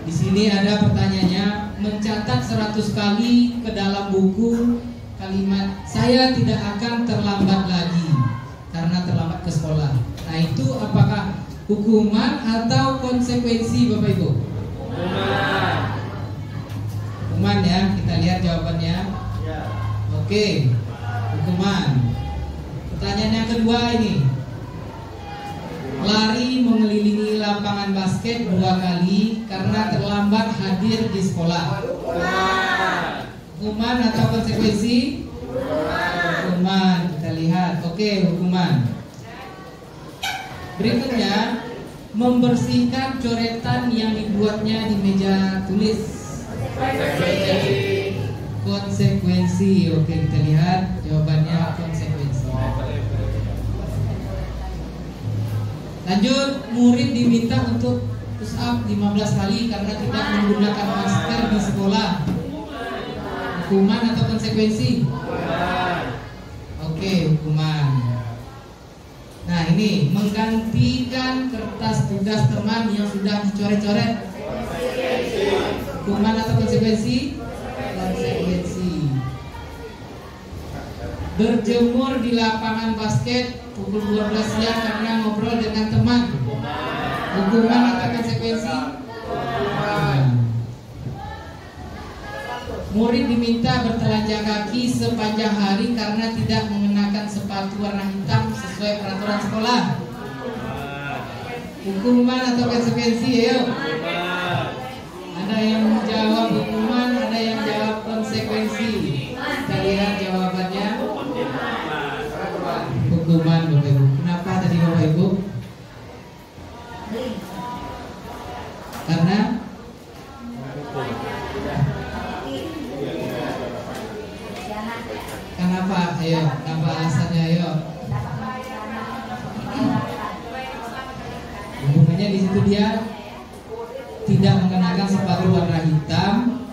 Di sini ada pertanyaannya, mencatat 100 kali ke dalam buku kalimat saya tidak akan terlambat lagi karena terlambat ke sekolah. Nah, itu apakah hukuman atau konsekuensi Bapak Ibu? Hukuman. Hukuman ya, kita lihat jawabannya. Ya. Oke, hukuman. Pertanyaan yang kedua ini, lari mengelilingi lapangan basket 2 kali karena terlambat hadir di sekolah. Hukuman atau konsekuensi? Hukuman. Kita lihat. Oke, hukuman. Berikutnya, membersihkan coretan yang dibuatnya di meja tulis. Konsekuensi. Oke, kita lihat jawabannya konsekuensi. Lanjut, murid diminta untuk push up 15 kali karena tidak menggunakan masker di sekolah. Hukuman atau konsekuensi? Oke, hukuman. Nah, ini menggantikan kertas tugas teman yang sudah dicoret-coret. Hukuman atau konsekuensi? Konsekuensi. Berjemur di lapangan basket pukul 12 siang karena ngobrol dengan teman. Hukuman atau konsekuensi? Murid diminta bertelanjang kaki sepanjang hari karena tidak mengenakan sepatu warna hitam sesuai peraturan sekolah. Hukuman atau konsekuensi? Ayo. Ada yang menjawab hukuman, ada yang jawab konsekuensi. Kita lihat jawabannya. Hukuman Bapak Ibu. Kenapa tadi Bapak Ibu? Karena kenapa? Ayo, kenapa alasannya? Ayo. itu dia tidak mengenakan sepatu warna hitam,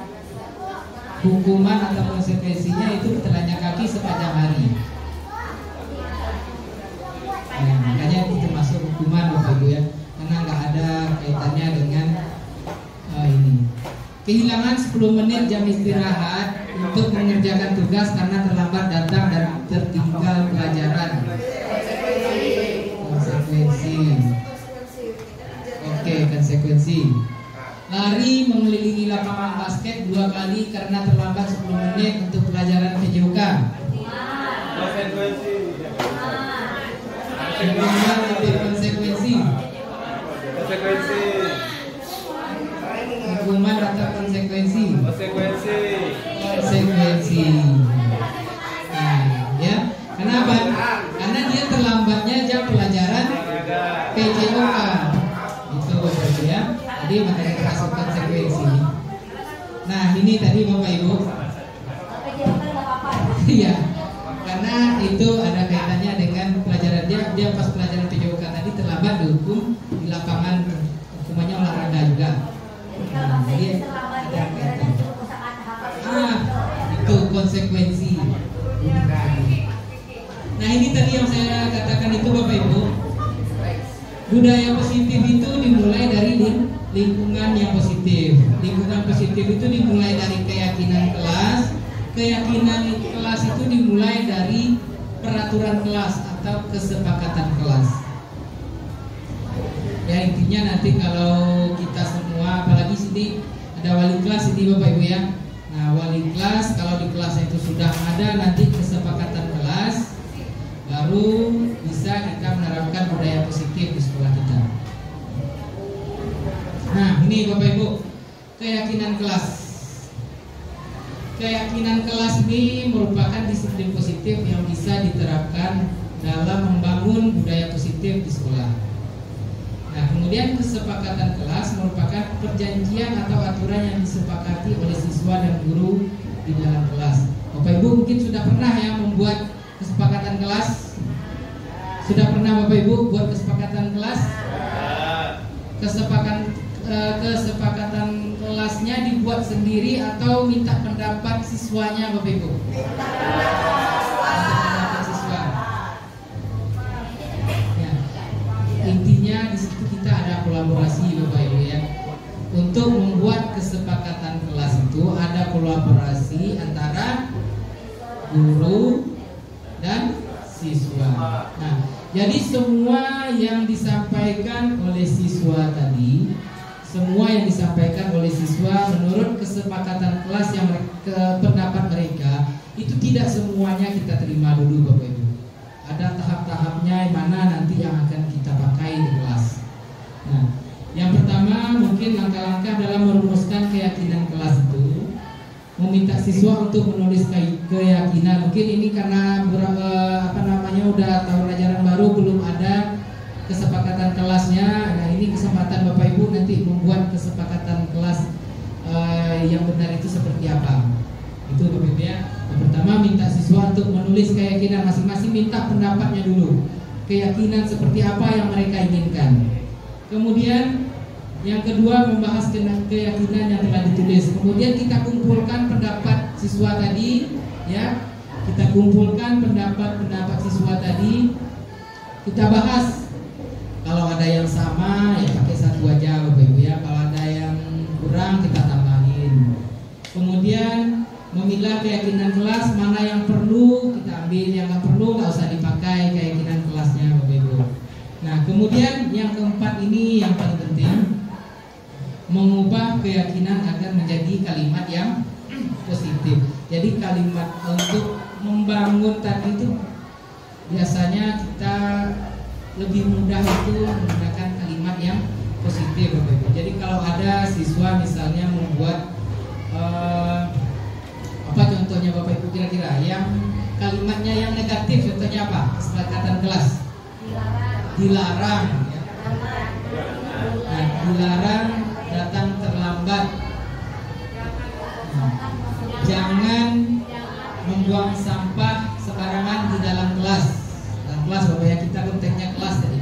hukuman atau konsekuensinya itu telanjang kaki sepanjang hari. Nah, makanya itu termasuk hukuman Bapak Ibu ya, karena nggak ada kaitannya dengan ini. Kehilangan 10 menit jam istirahat untuk mengerjakan tugas karena terlambat datang dan tertinggal pelajaran. Konsekuensi. Oke, konsekuensi. Lari mengelilingi lapangan basket 2 kali karena terlambat 10 menit untuk pelajaran PJOK. Konsekuensi. Hukuman lebih konsekuensi. Konsekuensi. Hukuman atau konsekuensi. Konsekuensi. Konsekuensi. Nah, ya. Kenapa? Karena dia terlambatnya jam pelajaran PJOK. Itu Bapak ya. Jadi makanya termasuk konsekuensi. Nah, ini tadi Bapak Ibu. Iya. Karena itu ada kaitannya dengan pelajaran dia pas pelajaran PJOK tadi terlambat dihukum di lapangan, hukumannya olahraga juga. Nah, jadi ada kaitan. Itu konsekuensi. Nah, ini tadi yang saya katakan itu Bapak Ibu. Budaya positif itu dimulai dari lingkungan yang positif. Lingkungan positif itu dimulai dari keyakinan kelas. Keyakinan kelas itu dimulai dari peraturan kelas atau kesepakatan kelas. Ya, intinya nanti kalau kita semua, apalagi sini ada wali kelas ini Bapak Ibu ya. Nah, wali kelas kalau di kelas itu sudah ada nanti kesepakatan kelas, baru bisa kita menerapkan budaya positif di sekolah kita. Nah, ini Bapak Ibu, keyakinan kelas. Keyakinan kelas ini merupakan disiplin positif yang bisa diterapkan dalam membangun budaya positif di sekolah. Nah, kemudian kesepakatan kelas merupakan perjanjian atau aturan yang disepakati oleh siswa dan guru di dalam kelas. Bapak Ibu mungkin sudah pernah ya membuat kesepakatan kelas? Sudah pernah Bapak Ibu buat kesepakatan kelas? Kesepakatan kelasnya dibuat sendiri atau minta pendapat siswanya Bapak Ibu? Pendapat siswa. Ya. Intinya di situ kita ada kolaborasi Bapak Ibu ya. Untuk membuat kesepakatan kelas itu ada kolaborasi antara guru dan siswa. Nah, jadi semua yang disampaikan oleh siswa tadi, semua yang disampaikan oleh siswa menurut kesepakatan kelas yang pendapat mereka itu tidak semuanya kita terima dulu Bapak Ibu. Ada tahap-tahapnya mana nanti yang akan kita pakai di kelas. Nah, yang pertama mungkin langkah-langkah dalam merumuskan keyakinan kelas itu meminta siswa untuk menulis keyakinan. Mungkin ini karena udah tahun ajaran baru belum ada kesepakatan kelasnya. Nah, ini kesempatan Bapak Ibu nanti membuat kesepakatan kelas yang benar itu seperti apa. Itu Bapak Ibu ya. Yang pertama minta siswa untuk menulis keyakinan masing-masing, minta pendapatnya dulu. Keyakinan seperti apa yang mereka inginkan. Kemudian yang kedua membahas keyakinan yang telah ditulis. Kemudian kita kumpulkan pendapat siswa tadi, ya. Kita kumpulkan pendapat siswa tadi. Kita bahas. Kalau ada yang sama ya pakai satu aja Bapak Ibu ya. Kalau ada yang kurang kita tambahin. Kemudian memilah keyakinan kelas, mana yang perlu kita ambil, yang nggak perlu nggak usah dipakai keyakinan kelasnya Bapak Ibu. Nah, kemudian yang keempat ini yang paling penting, mengubah keyakinan agar menjadi kalimat yang positif. Jadi kalimat untuk membangun tadi itu biasanya kita lebih mudah itu menggunakan kalimat yang positif Bapak Ibu. Jadi kalau ada siswa misalnya membuat apa contohnya Bapak Ibu kira-kira yang kalimatnya yang negatif, contohnya apa? Kesepakatan kelas. Dilarang ya. Nah, dilarang datang terlambat. Jangan membuang sampah sembarangan di dalam kelas. Dalam kelas Bapak ya, kita konteksnya kelas tadi.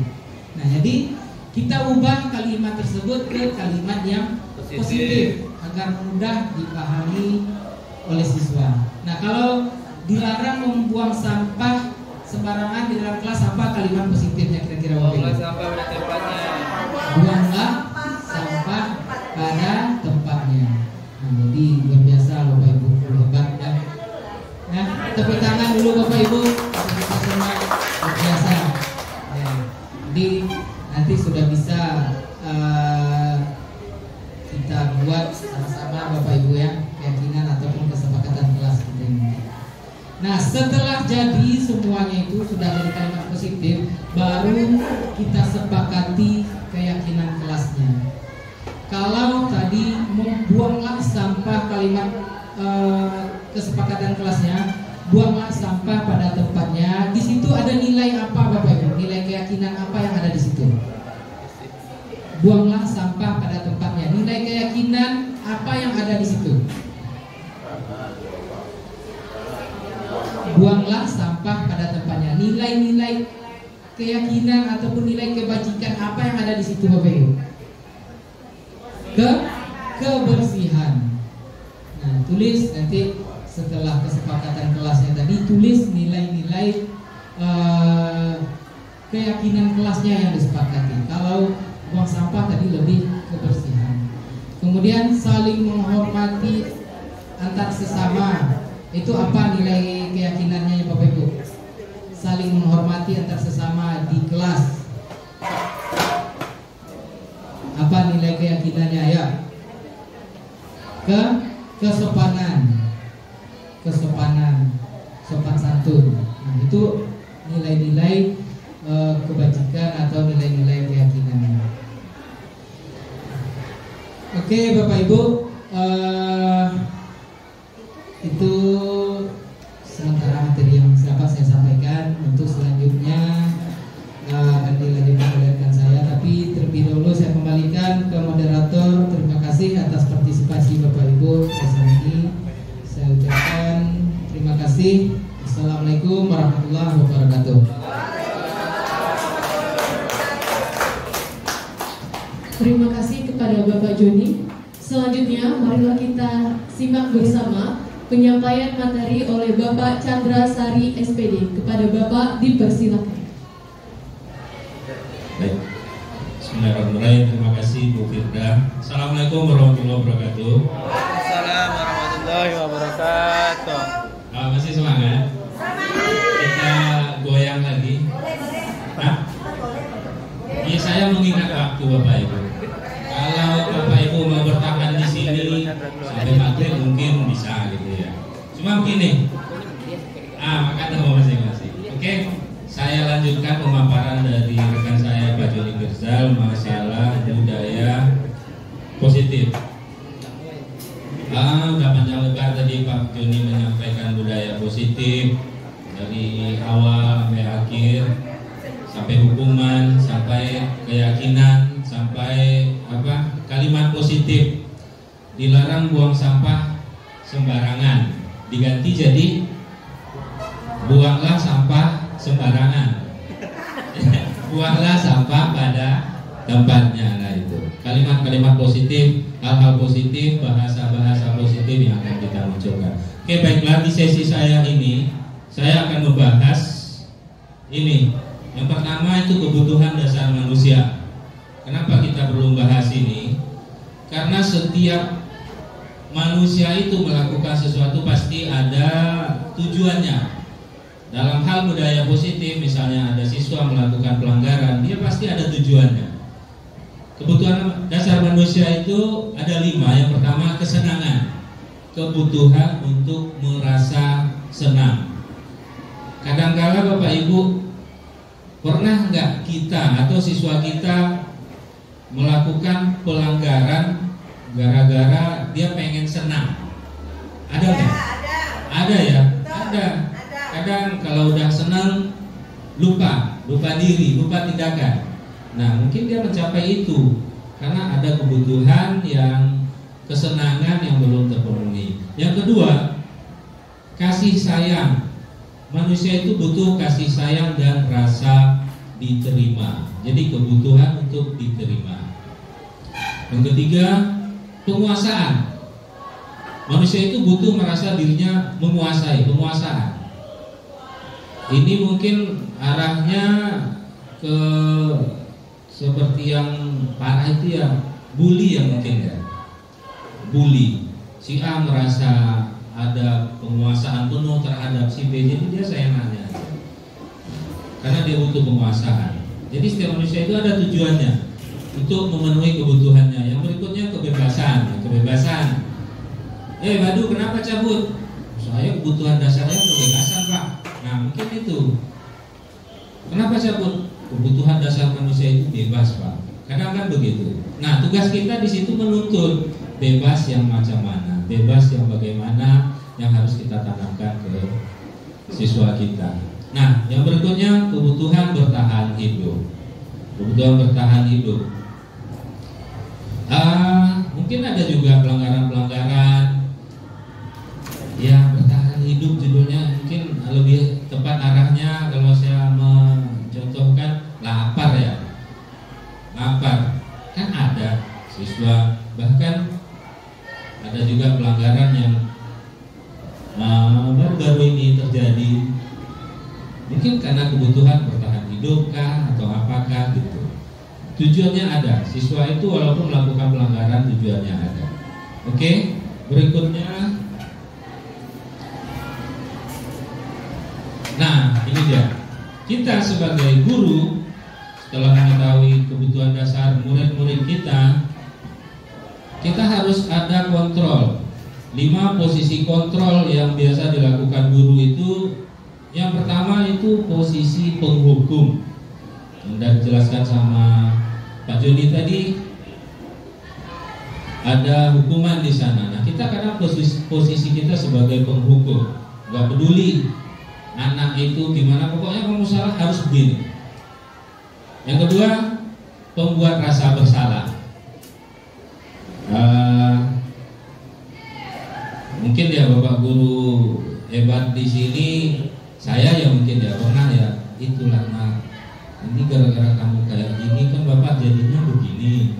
Nah, jadi kita ubah kalimat tersebut ke kalimat yang positif agar mudah dipahami oleh siswa. Nah, kalau dilarang membuang sampah sembarangan di dalam kelas, apa kalimat positifnya kira-kira? Buanglah sampah pada tempatnya. Buanglah sampah pada tempatnya. Nah, jadi luar biasa Bapak Ibu, hebat ya. Nah, tepuk tangan dulu Bapak Ibu. Kita semua luar biasa. Ya. Jadi nanti sudah bisa kita buat sama-sama Bapak Ibu ya, keyakinan ataupun kesepakatan kelas kita ini. Nah, setelah jadi semuanya itu sudah jadi kalimat positif, baru kita sepakati keyakinan kelasnya. Kalau tadi membuanglah sampah, kalimat kesepakatan kelasnya, buanglah sampah pada tempatnya. Di situ ada nilai apa Bapak Ibu? Nilai keyakinan apa yang ada di situ? Buanglah sampah pada tempatnya. Nilai keyakinan apa yang ada di situ? Buanglah sampah pada tempatnya. Nilai-nilai keyakinan ataupun nilai kebajikan apa yang ada di situ Bapak Ibu? Kebersihan. Nah, tulis nanti setelah kesepakatan kelasnya tadi, tulis nilai-nilai keyakinan kelasnya yang disepakati. Kalau buang sampah tadi lebih kebersihan. Kemudian saling menghormati antar sesama. Itu apa nilai keyakinannya ya Bapak Ibu? Saling menghormati antar sesama di kelas. Apa nilai keyakinannya ya? Kesopanan, sopan santun. Nah, itu nilai-nilai kebajikan atau nilai-nilai keyakinannya. Oke Bapak Ibu, itu sementara materi yang dapat saya sampaikan. Untuk selanjutnya akan dilanjutkan oleh rekan saya, tapi terlebih dahulu saya kembalikan ke moderator. Terima kasih atas partisipasi Bapak Ibu sesi ini. Saya ucapkan terima kasih. Assalamualaikum warahmatullahi wabarakatuh. Terima kasih kepada Bapak Joni. Selanjutnya marilah kita simak bersama penyampaian materi oleh Bapak Chandra Sari SPD. Kepada Bapak dipersilakan. Baik. Bismillahirrahmanirrahim. Terima kasih Bu Firda. Assalamualaikum warahmatullahi wabarakatuh. Waalaikumsalam warahmatullahi wabarakatuh. Masih semangat? Kita goyang lagi. Hah? Ya, saya mengingat waktu Bapak Ibu. Kalau Bapak Ibu mau bertahan di sini sampai maghrib mungkin bisa gitu ya. Cuma begini. Makan sama masing-masing. Oke, saya lanjutkan pemaparan dari rekan saya Pak Joni Firzal masalah budaya positif. Udah panjang lebar tadi Pak Joni menyampaikan budaya positif dari awal sampai akhir, sampai hukuman, sampai keyakinan, sampai kalimat positif. Dilarang buang sampah sembarangan, diganti jadi buanglah sampah sembarangan. Buanglah sampah pada tempatnya. Nah, itu kalimat-kalimat positif, hal-hal positif, bahasa-bahasa positif yang akan kita munculkan. Oke, baiklah, di sesi saya ini saya akan membahas ini. Yang pertama itu kebutuhan dasar manusia. Kenapa kita perlu bahas ini? Karena setiap manusia itu melakukan sesuatu pasti ada tujuannya. Dalam hal budaya positif, misalnya ada siswa melakukan pelanggaran, dia pasti ada tujuannya. Kebutuhan dasar manusia itu ada 5. Yang pertama kesenangan, kebutuhan untuk merasa senang. Kadang-kala Bapak Ibu, pernah nggak kita atau siswa kita melakukan pelanggaran gara-gara dia pengen senang? Ada nggak? Ada ya? Ada. Kadang kalau udah senang lupa diri, lupa tindakan. Nah, mungkin dia mencapai itu karena ada kebutuhan yang kesenangan yang belum terpenuhi. Yang kedua, kasih sayang. Manusia itu butuh kasih sayang dan rasa diterima. Jadi kebutuhan untuk diterima. Yang ketiga, penguasaan. Manusia itu butuh merasa dirinya menguasai, penguasaan. Ini mungkin arahnya ke seperti yang parah itu ya, bully ya mungkin ya. Bully. Si A merasa ada penguasaan penuh terhadap si B, jadi dia seenaknya aja. Karena dia butuh penguasaan. Jadi setiap manusia itu ada tujuannya untuk memenuhi kebutuhannya. Yang berikutnya kebebasan. Kebebasan. Badu kenapa cabut? Saya kebutuhan dasarnya kebebasan Pak. Nah mungkin itu. Kenapa cabut? Kebutuhan dasar manusia itu bebas Pak. Kadang kan begitu. Nah tugas kita di situ menuntut bebas yang macam mana, bebas yang bagaimana yang harus kita tanamkan ke siswa kita. Nah yang berikutnya kebutuhan bertahan hidup. Kebutuhan bertahan hidup. Mungkin ada juga pelanggaran-pelanggaran. Ya bertahan hidup judulnya mungkin lebih tepat arahnya kalau saya mencontohkan lapar ya. Lapar kan ada siswa, bahkan ada juga pelanggaran yang baru-baru ini terjadi. Mungkin karena kebutuhan bertahan hidup kah atau apakah gitu. Tujuannya ada. Siswa itu walaupun melakukan pelanggaran tujuannya ada. Oke, berikutnya. Nah, ini dia. Kita sebagai guru setelah mengetahui kebutuhan dasar murid-murid kita harus ada kontrol. 5 posisi kontrol yang biasa dilakukan guru itu. Yang pertama itu posisi penghukum. Sudah dijelaskan sama Pak Joni tadi, ada hukuman di sana. Nah, kita kadang posisi kita sebagai penghukum, nggak peduli anak itu gimana, pokoknya kamu salah harus begini. Yang kedua, pembuat rasa bersalah. Mungkin ya Bapak guru hebat di sini, saya ya mungkin ya pernah ya, itulah nak, ini gara-gara kamu kayak gini kan Bapak jadinya begini,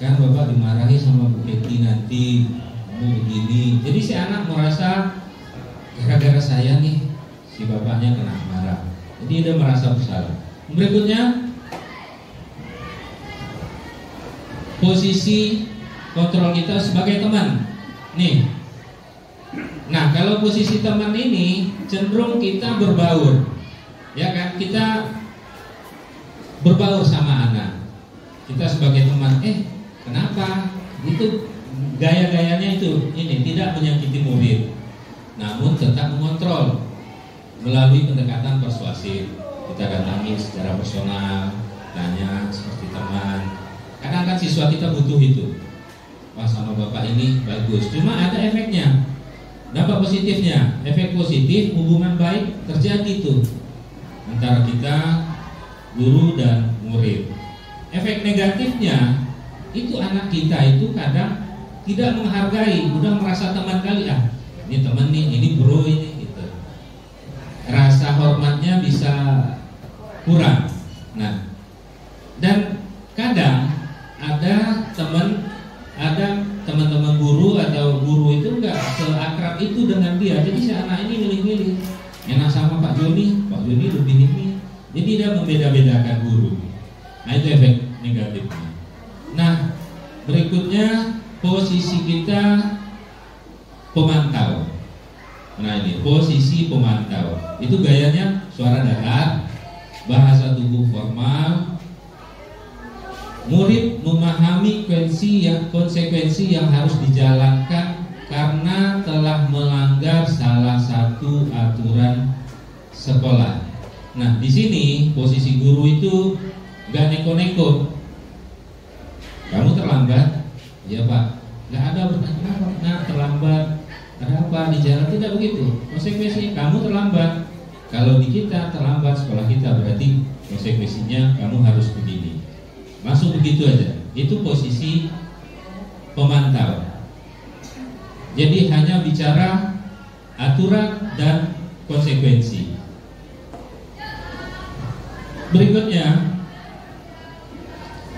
kan Bapak dimarahi sama Bu Betty nanti kamu begini. Jadi si anak merasa gara-gara saya nih si bapaknya kena marah, jadi dia merasa bersalah. Berikutnya posisi kontrol kita sebagai teman nih. Nah kalau posisi teman ini cenderung kita berbaur, ya kan, kita berbaur sama anak. Kita sebagai teman, kenapa? Itu gaya-gayanya itu ini tidak menyakiti murid, namun tetap mengontrol melalui pendekatan persuasif. Kita datangi secara personal, tanya seperti teman. Kadang kan siswa kita butuh itu. Wah sama bapak ini bagus, cuma ada efeknya. Dampak positifnya, efek positif hubungan baik terjadi tuh antara kita guru dan murid. Efek negatifnya itu anak kita itu kadang tidak menghargai, udah merasa teman kali, ini teman nih, ini bro ini gitu. Rasa hormatnya bisa kurang. Nah, dan kadang ada teman-teman guru atau guru itu enggak seakrab itu dengan dia. Jadi si anak ini milih-milih, enak sama Pak Joni lebih ini. Jadi dia membeda-bedakan guru. Nah itu efek negatifnya. Nah berikutnya posisi kita pemantau. Nah ini posisi pemantau. Itu gayanya suara datar, bahasa tubuh formal. Murid memahami konsekuensi yang harus dijalankan karena telah melanggar salah satu aturan sekolah. Nah, di sini posisi guru itu gak neko-neko. Kamu terlambat? Ya Pak. Gak ada bertanya, nah terlambat. Ada apa di jalan? Tidak begitu. Konsekuensinya kamu terlambat. Kalau di kita terlambat sekolah kita, berarti konsekuensinya kamu harus begini. Masuk begitu aja. Itu posisi pemantau. Jadi hanya bicara aturan dan konsekuensi. Berikutnya,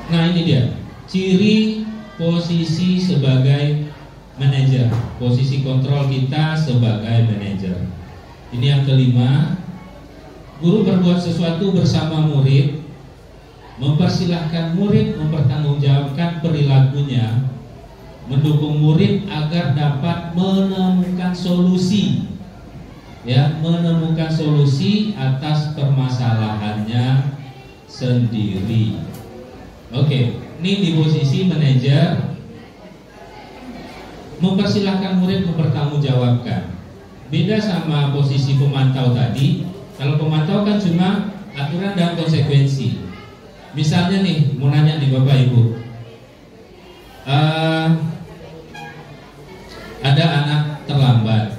nah ini dia ciri posisi sebagai manajer, posisi kontrol kita sebagai manajer. Ini yang kelima, guru berbuat sesuatu bersama murid, mempersilahkan murid mempertanggungjawabkan perilakunya, mendukung murid agar dapat menemukan solusi, menemukan solusi atas permasalahannya sendiri. Oke, ini di posisi manajer, mempersilahkan murid mempertanggungjawabkan. Beda sama posisi pemantau tadi. Kalau pemantau kan cuma aturan dan konsekuensi. Misalnya nih, mau nanya nih Bapak Ibu, ada anak terlambat.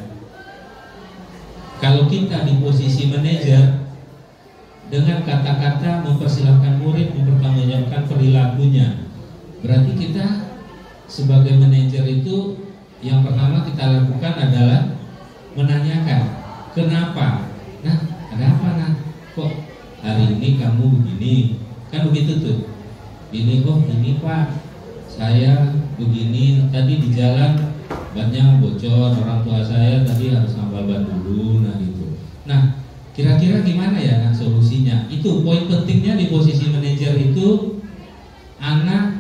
Kalau kita di posisi manajer, dengan kata-kata mempersilahkan murid mempertanggungjawabkan perilakunya, berarti kita sebagai manajer itu yang pertama kita lakukan adalah menanyakan kenapa. Nah, ada apa nah? Kok hari ini kamu begini? Kan begitu tuh. Ini ini Pak, saya begini. Tadi di jalan bannya bocor, orang tua saya tadi harus nambal ban dulu. Nah itu. Nah, kira-kira gimana ya nah solusinya? Itu poin pentingnya di posisi manajer itu, anak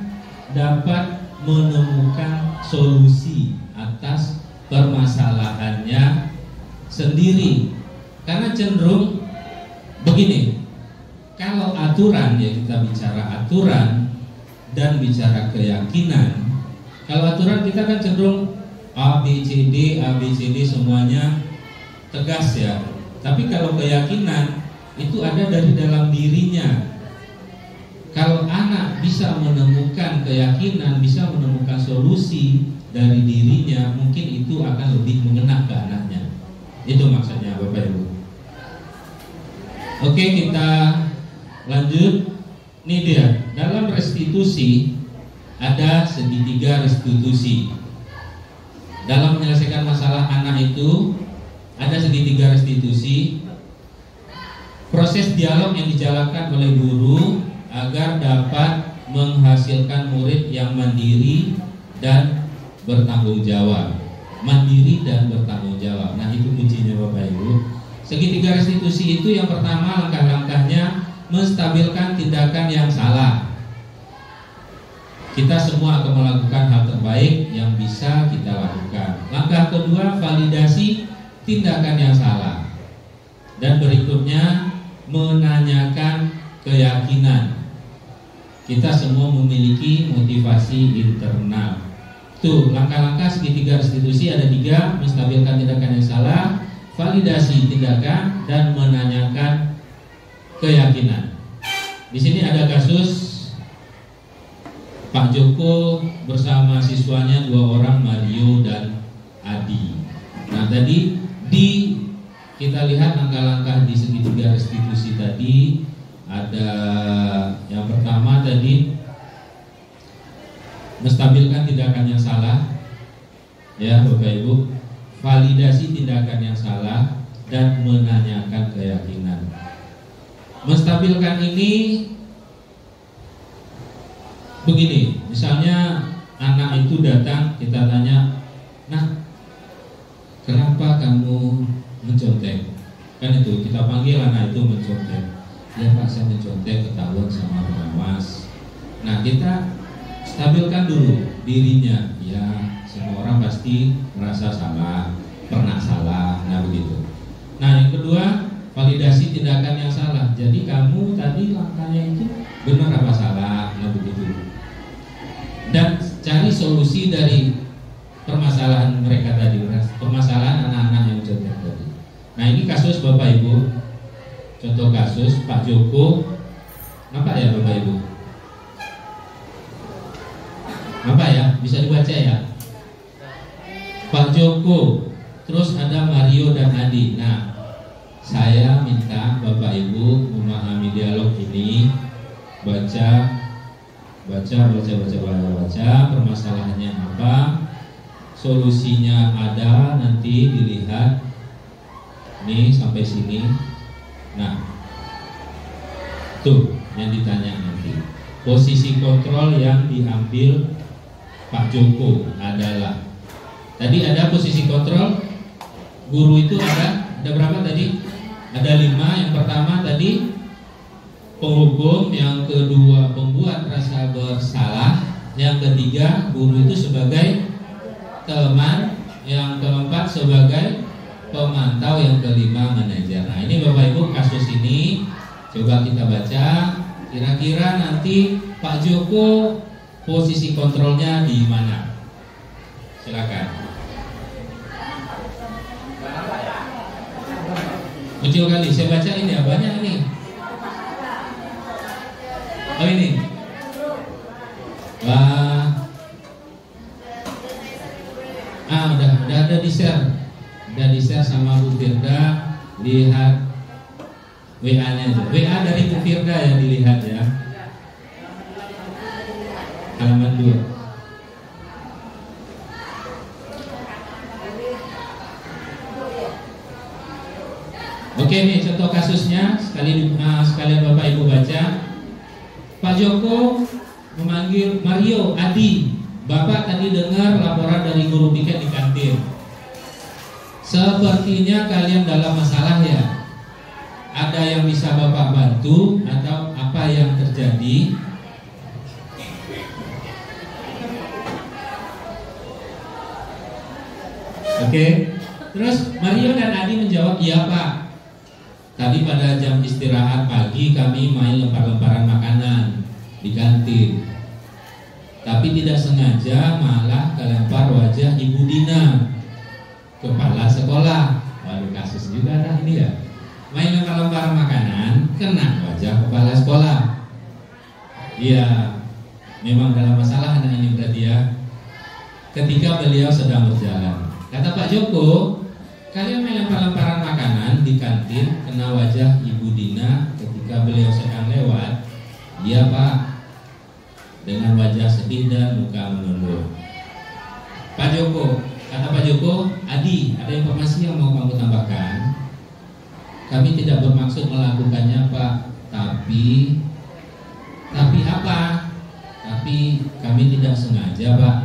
dapat menemukan solusi atas permasalahannya sendiri. Karena cenderung begini, kalau aturan, ya kita bicara aturan dan bicara keyakinan. Kalau aturan kita kan cenderung A, B, C, D semuanya tegas ya. Tapi kalau keyakinan itu ada dari dalam dirinya. Kalau anak bisa menemukan keyakinan, bisa menemukan solusi dari dirinya, mungkin itu akan lebih mengena ke anaknya. Itu maksudnya Bapak Ibu. Oke, kita lanjut. Ini dia, dalam restitusi ada segitiga restitusi. Dalam menyelesaikan masalah anak itu ada segitiga restitusi. Proses dialog yang dijalankan oleh guru agar dapat menghasilkan murid yang mandiri dan bertanggung jawab. Mandiri dan bertanggung jawab. Nah, itu kuncinya Bapak Ibu. Segitiga restitusi itu yang pertama, langkah-langkahnya menstabilkan tindakan yang salah. Kita semua akan melakukan hal terbaik yang bisa kita lakukan. Langkah kedua, validasi tindakan yang salah. Dan berikutnya, menanyakan keyakinan. Kita semua memiliki motivasi internal. Tuh, langkah-langkah segitiga restitusi ada 3: menstabilkan tindakan yang salah, validasi tindakan, dan menanyakan keyakinan. Di sini ada kasus Pak Joko bersama siswanya 2 orang, Mario dan Adi. Nah, tadi kita lihat langkah-langkah di segitiga restitusi tadi. Ada yang pertama tadi, menstabilkan tindakan yang salah, ya Bapak Ibu, validasi tindakan yang salah, dan menanyakan keyakinan. Menstabilkan ini begini, misalnya anak itu datang, kita tanya, nah kenapa kamu mencontek? Kan itu, kita panggil anak itu mencontek. Ya Pak, saya mencontek, ketahuan sama pengawas. Nah, kita stabilkan dulu dirinya. Ya, semua orang pasti merasa salah, pernah salah. Nah, begitu. Nah, yang kedua, validasi tindakan yang salah. Jadi kamu tadi langkahnya itu benar apa salah? Nah, begitu. Dan cari solusi dari permasalahan mereka tadi, permasalahan anak-anak yang contek tadi. Nah, ini kasus Bapak Ibu. Contoh kasus Pak Joko. Nampak ya Bapak Ibu? Nampak ya? Bisa dibaca ya? Pak Joko, terus ada Mario dan Adi. Nah, saya minta Bapak Ibu memahami dialog ini, baca permasalahannya apa, solusinya ada, nanti dilihat nih sampai sini. Nah, tuh yang ditanya nanti, posisi kontrol yang diambil Pak Joko adalah, tadi ada posisi kontrol guru itu ada berapa tadi? Ada 5. Yang pertama tadi penghukum, yang kedua pembuat rasa bersalah, yang ketiga guru itu sebagai teman, yang keempat sebagai pemantau, yang kelima manajer. Nah ini Bapak Ibu kasus ini coba kita baca, kira-kira nanti Pak Joko posisi kontrolnya di mana? Silakan. Muncul kali, saya baca ini ya, banyak ini. Oh ini. Wah. Udah ada di share. Udah di share sama Bu Firda. Lihat WA-nya aja. WA dari Bu Firda ya, dilihat ya. Halaman 2. Oke, ini contoh kasusnya, sekalian Bapak Ibu baca. Pak Joko memanggil Mario, Adi, Bapak tadi dengar laporan dari guru piket di kantin. Sepertinya kalian dalam masalah ya. Ada yang bisa Bapak bantu atau apa yang terjadi? Oke. Terus Mario dan Adi menjawab, iya Pak. Tadi pada jam istirahat pagi kami main lempar-lemparan makanan di kantin. Tapi tidak sengaja malah kelempar wajah Ibu Dina, kepala sekolah. Waduh, kasus juga dah ini ya. Main lempar-lemparan makanan kena wajah kepala sekolah. Iya, memang dalam masalah anak ini berarti ya. Ketika beliau sedang berjalan, kata Pak Joko, kalian main lempar-lemparan makanan di kantin kena wajah Ibu Dina ketika beliau sedang lewat. Iya Pak, dengan wajah sedih dan muka menunduk. Pak Joko, kata Pak Joko, Adi, ada informasi yang mau kamu tambahkan? Kami tidak bermaksud melakukannya Pak, tapi apa? Tapi kami tidak sengaja Pak.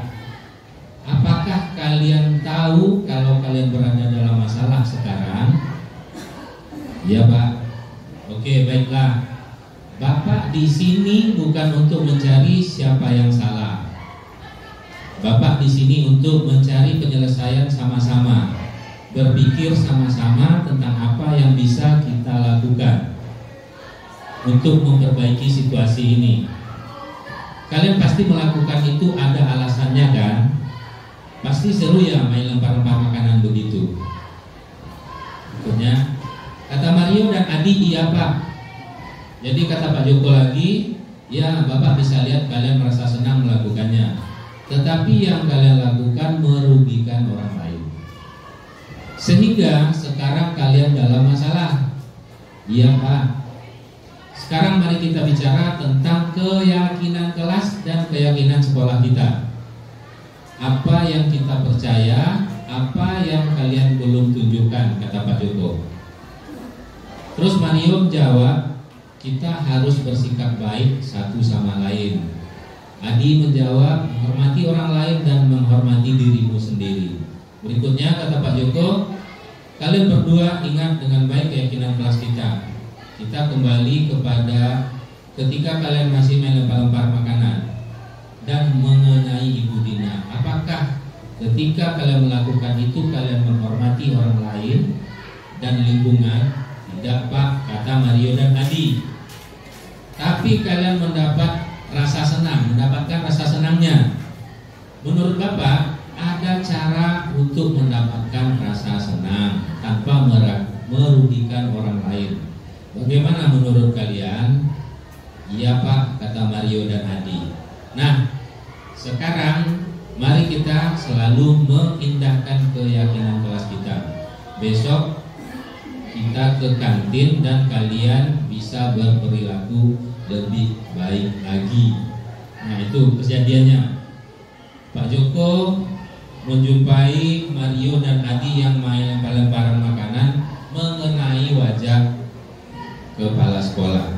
Apakah kalian tahu kalau kalian berada dalam masalah sekarang? Ya Pak. Oke, baiklah. Bapak di sini bukan untuk mencari siapa yang salah. Bapak di sini untuk mencari penyelesaian sama-sama, berpikir sama-sama tentang apa yang bisa kita lakukan untuk memperbaiki situasi ini. Kalian pasti melakukan itu ada alasannya kan? Pasti seru ya main lempar-lempar makanan begitu. Berikutnya, kata Mario dan Adi, iya Pak. Jadi kata Pak Joko lagi, ya Bapak bisa lihat kalian merasa senang melakukannya. Tetapi yang kalian lakukan merugikan orang lain. Sehingga sekarang kalian dalam masalah. Iya Pak. Sekarang mari kita bicara tentang keyakinan kelas dan keyakinan sekolah kita. Apa yang kita percaya, apa yang kalian belum tunjukkan, kata Pak Joko. Terus Mario menjawab, kita harus bersikap baik satu sama lain. Adi menjawab, menghormati orang lain dan menghormati dirimu sendiri. Berikutnya kata Pak Joko, kalian berdua ingat dengan baik keyakinan kelas kita. Kita kembali kepada ketika kalian masih main lempar-lempar makanan dan mengenai Ibu Dina. Apakah ketika kalian melakukan itu kalian menghormati orang lain dan lingkungan? Tidak Pak, kata Mario dan Adi. Tapi kalian mendapatkan rasa senangnya. Menurut Bapak, ada cara untuk mendapatkan rasa senang tanpa merugikan orang lain. Bagaimana menurut kalian? Iya Pak, kata Mario dan Adi. Nah, sekarang mari kita selalu mengindahkan keyakinan kelas kita. Besok kita ke kantin dan kalian bisa berperilaku lebih baik lagi. Nah itu kejadiannya. Pak Joko menjumpai Mario dan Adi yang main lempar-lemparan makanan mengenai wajah kepala sekolah.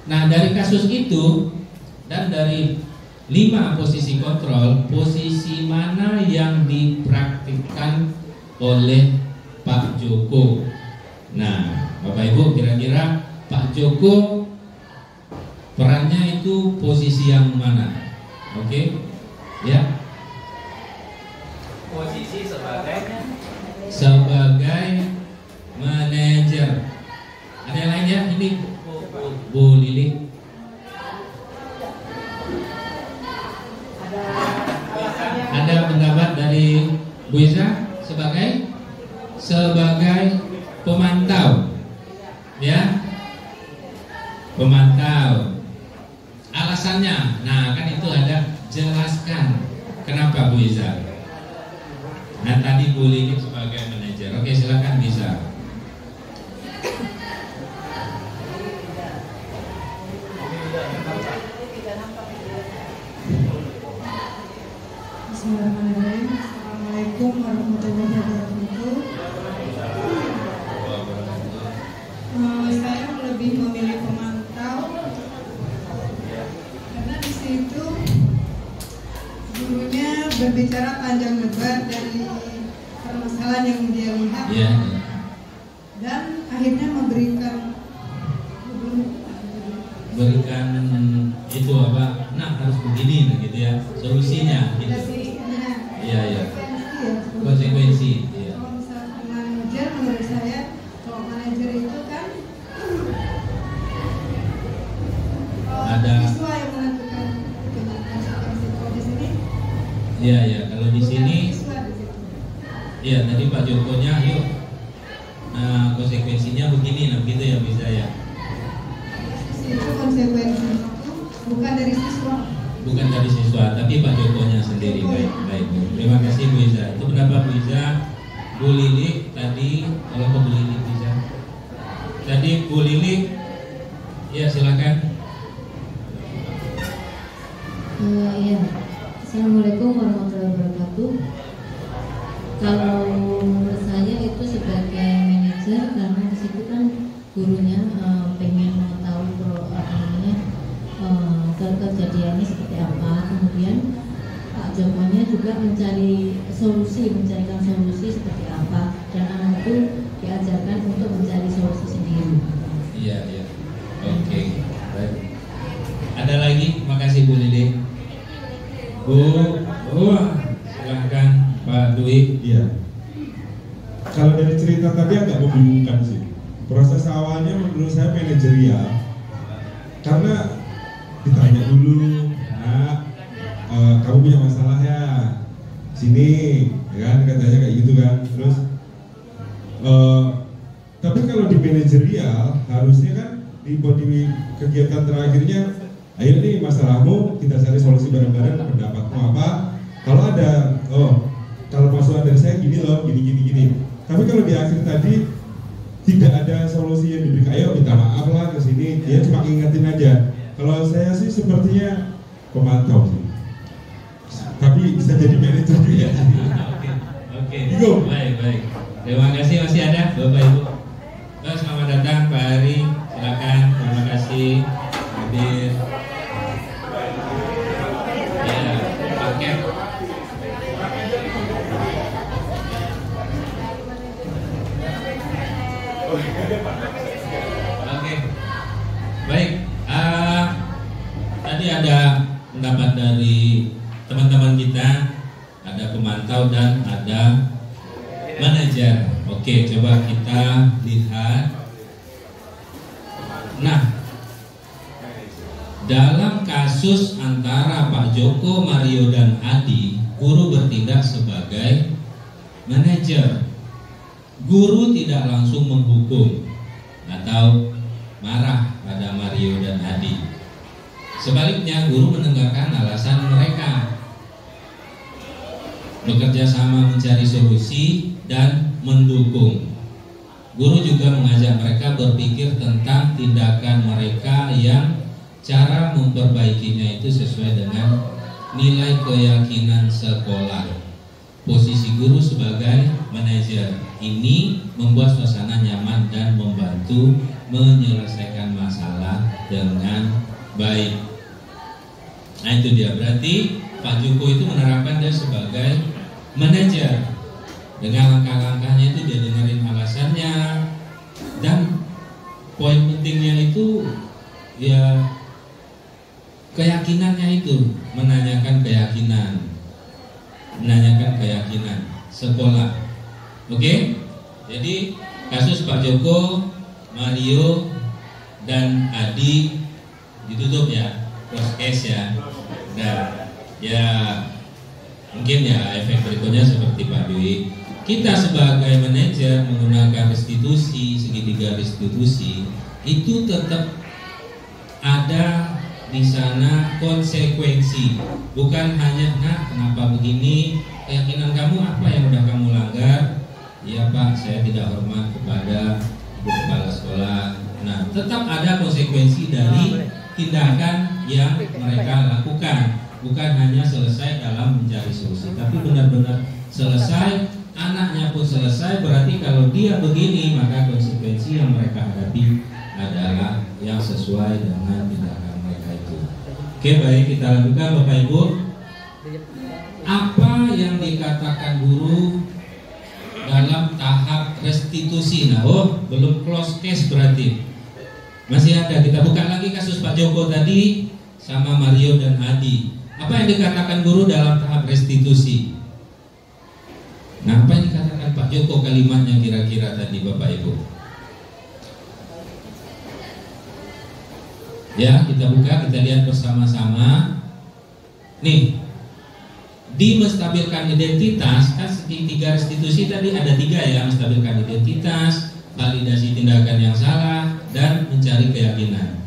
Nah dari kasus itu dan dari 5 posisi kontrol, posisi mana yang dipraktikkan oleh Pak Joko. Nah, Bapak Ibu, kira-kira Pak Joko perannya itu posisi yang mana? Oke, ya. Posisi sebagai manajer. Ada yang lain ya? Ini Bu Lili. Ada pendapat dari Bu Iza sebagai pemantau, ya, pemantau. Alasannya, nah kan itu ada, jelaskan kenapa Bu Iza. Nah tadi Bu Lili sebagai manajer. Oke, silakan bisa. Bismillahirrahmanirrahim. Assalamualaikum warahmatullahi wabarakatuh. Saya lebih memilih pemantau karena di situ gurunya berbicara panjang lebar dari permasalahan yang dia lihat, dan akhirnya memberikan itu apa? Nah harus begini, nah gitu ya, solusinya gitu. Iya. Konsekuensi. Iya. Kalau misalnya manajer, menurut saya kalau manajer itu kan ada siswa yang menentukan konsekuensi. Kalau di sini iya, kalau di sini iya, tadi Pak Jokonya yuk, nah konsekuensinya begini, nah begitu ya, bisa ya. Itu konsekuensi bukan dari siswa. Bukan dari siswa, tapi Pak Jokonya sendiri. Baik. Terima kasih Bu Iza. Itu pendapat Bu Iza. Bu Lili tadi, kalau ke Bu Lili bisa. Tadi Bu Lili, ya silakan. Iya. Assalamualaikum warahmatullahi wabarakatuh. Kalau menurut saya itu sebagai manajer, karena di situ kan gurunya pengen mengetahui kejadiannya seperti apa, kemudian Pak Jokonya juga mencarikan solusi seperti apa, dan anak itu diajarkan untuk mencari solusi sendiri. Iya. Oke. Baik. Ada lagi? Makasih Bu Lili. Silahkan Pak Dwi. Iya. Kalau dari cerita tadi agak membingungkan sih. Proses awalnya menurut saya manajerial, karena ditanya dulu, nah, kamu punya masalah ya, sini, ya kan, katanya kayak gitu kan. Terus, tapi kalau di manajerial harusnya kan di kegiatan terakhirnya, ayo nih masalahmu, kita cari solusi bareng-bareng, pendapatmu apa? Kalau ada, kalau masukan dari saya gini loh, gini. Tapi kalau di akhir tadi tidak ada solusi yang diberikan, ayo minta maaf lah ke sini, dia cuma ingetin aja. Kalau saya sih sepertinya pemantau sih, tapi bisa jadi manajer juga. Oke. Baik. Terima kasih, masih ada Bapak Ibu. Selamat datang Pak Ari, silakan. Terima kasih hadir. Ya, paket. Oke. Baik. Tadi ada pendapat dari teman-teman kita, ada pemantau dan ada manajer. Oke, coba kita lihat. Nah, dalam kasus antara Pak Joko, Mario dan Adi, guru bertindak sebagai manajer. Guru tidak langsung menghukum atau marah pada Mario dan Adi. Sebaliknya, guru mendengarkan alasan mereka, bekerja sama mencari solusi dan mendukung. Guru juga mengajak mereka berpikir tentang tindakan mereka yang cara memperbaikinya itu sesuai dengan nilai keyakinan sekolah. Posisi guru sebagai manajer ini membuat suasana nyaman dan membantu menyelesaikan masalah dengan baik. Nah itu dia, berarti Pak Joko itu menerapkan dia sebagai manajer. Dengan langkah-langkahnya itu dia dengerin alasannya, dan poin pentingnya itu ya keyakinannya itu, menanyakan keyakinan sekolah. Oke? Jadi kasus Pak Joko, Mario, dan Adi ditutup ya, close case ya. Nah, ya mungkin ya efek berikutnya seperti Pak Dwi. Kita sebagai manajer menggunakan restitusi, segitiga restitusi, itu tetap ada di sana konsekuensi. Bukan hanya, nah kenapa begini, keyakinan kamu apa yang udah kamu langgar? Iya Pak, saya tidak hormat kepada Ibu Kepala Sekolah. Nah, tetap ada konsekuensi dari tindakan yang mereka lakukan. Bukan hanya selesai dalam mencari solusi, tapi benar-benar selesai, anaknya pun selesai. Berarti kalau dia begini, maka konsekuensi yang mereka hadapi adalah yang sesuai dengan tindakan mereka itu. Oke, baik, kita lanjutkan Bapak Ibu. Apa yang dikatakan guru dalam tahap restitusi? Nah, belum close case berarti masih ada. Kita buka lagi kasus Pak Joko tadi sama Mario dan Adi. Apa yang dikatakan guru dalam tahap restitusi? Nah, apa yang dikatakan Pak Joko kalimatnya kira-kira tadi Bapak Ibu? Ya, kita buka, kita lihat bersama-sama. Nih, di menstabilkan identitas, kan segitiga restitusi tadi ada 3 ya, menstabilkan identitas, validasi tindakan yang salah, dan mencari keyakinan.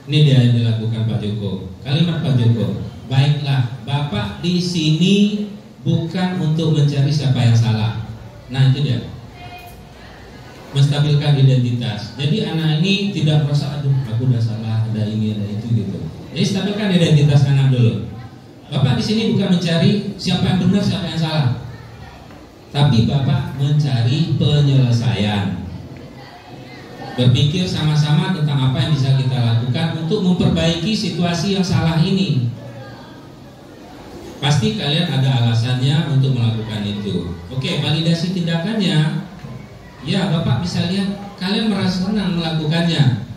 Ini dia yang dilakukan Pak Joko. Kalimat Pak Joko, baiklah, Bapak di sini bukan untuk mencari siapa yang salah. Nah itu dia, menstabilkan identitas. Jadi anak ini tidak merasa, aduh aku udah salah, ada ini, ada itu gitu. Jadi stabilkan identitas anak dulu. Bapak di sini bukan mencari siapa yang benar, siapa yang salah, tapi Bapak mencari penyelesaian. Berpikir sama-sama tentang apa yang bisa kita lakukan untuk memperbaiki situasi yang salah ini. Pasti kalian ada alasannya untuk melakukan itu. Oke, validasi tindakannya. Ya, Bapak bisa lihat kalian merasa senang melakukannya,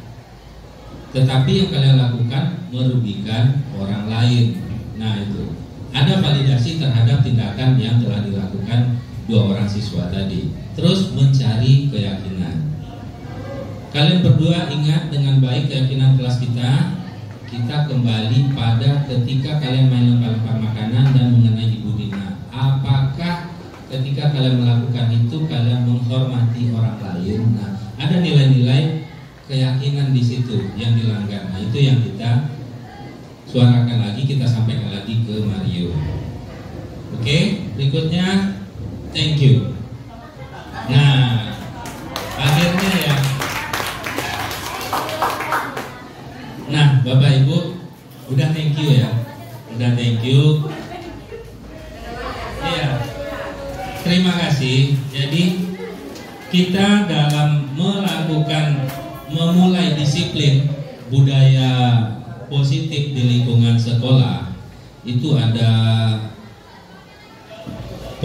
tetapi yang kalian lakukan merugikan orang lain. Nah itu, ada validasi terhadap tindakan yang telah dilakukan 2 orang siswa tadi. Terus mencari keyakinan. Kalian berdua ingat dengan baik keyakinan kelas kita. Kita kembali pada ketika kalian main lempar-lempar makanan dan mengenai Ibu Dina. Apakah ketika kalian melakukan itu kalian menghormati orang lain? Nah, ada nilai-nilai keyakinan di situ yang dilanggar. Nah, itu yang kita suarakan lagi, kita sampaikan lagi ke Mario. Oke, berikutnya thank you. Nah, akhirnya ya. Nah, Bapak Ibu, udah thank you ya. Udah thank you. Iya. Terima kasih. Jadi kita dalam melakukan memulai disiplin budaya positif di lingkungan sekolah itu ada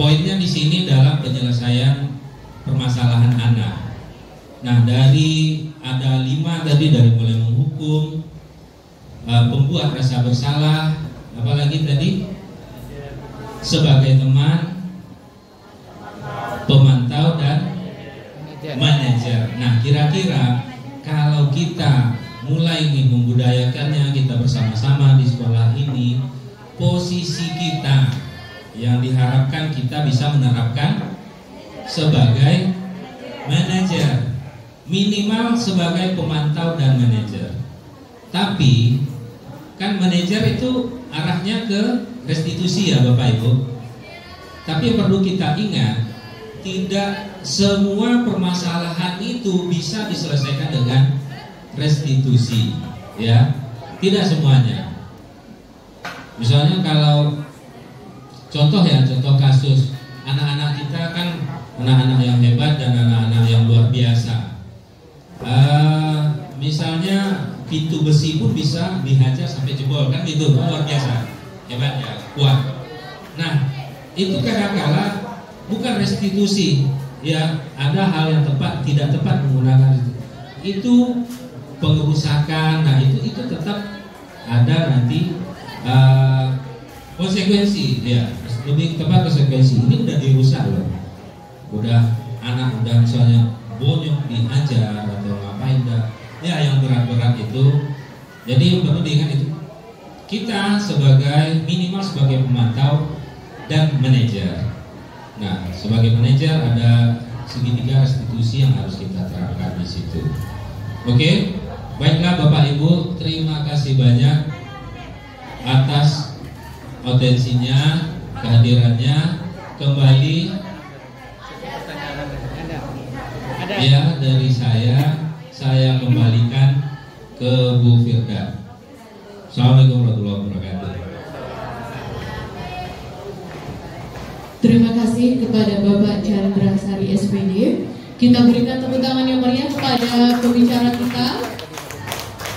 poinnya di sini dalam penyelesaian permasalahan anak. Nah, dari ada 5 tadi, dari mulai menghukum, membuat rasa bersalah, apalagi tadi sebagai teman, pemantau, dan manajer. Nah, kira-kira kalau kita mulai nih membudayakannya, kita bersama-sama di sekolah ini, posisi kita yang diharapkan kita bisa menerapkan sebagai manajer, minimal sebagai pemantau dan manajer. Tapi kan manajer itu arahnya ke restitusi ya Bapak Ibu. Tapi perlu kita ingat, tidak semua permasalahan itu bisa diselesaikan dengan restitusi, ya, tidak semuanya. Misalnya kalau contoh kasus anak-anak kita kan anak-anak yang hebat dan anak-anak yang luar biasa. Misalnya pintu besi pun bisa dihajar sampai jebol, kan gitu, luar biasa, hebat ya, kuat. Nah, itu kadang-kala bukan restitusi, ya ada hal yang tepat, tidak tepat menggunakan itu pengerusakan. Nah itu tetap ada nanti konsekuensi, ya lebih tepat konsekuensi. Ini udah dirusak loh, udah anak udah misalnya bonyok dihajar atau ngapain dah, ya yang berat-berat itu. Jadi perlu diingat itu, kita sebagai minimal sebagai pemantau dan manajer. Nah sebagai manajer ada segitiga restitusi yang harus kita terapkan di situ. Oke, baiklah Bapak Ibu, terima kasih banyak atas atensinya, kehadirannya. Kembali ya dari saya kembalikan ke Bu Firda. Assalamualaikum warahmatullahi wabarakatuh. Terima kasih kepada Bapak Chandra Sari SPD. Kita berikan tepuk tangan yang meriah kepada pembicara kita,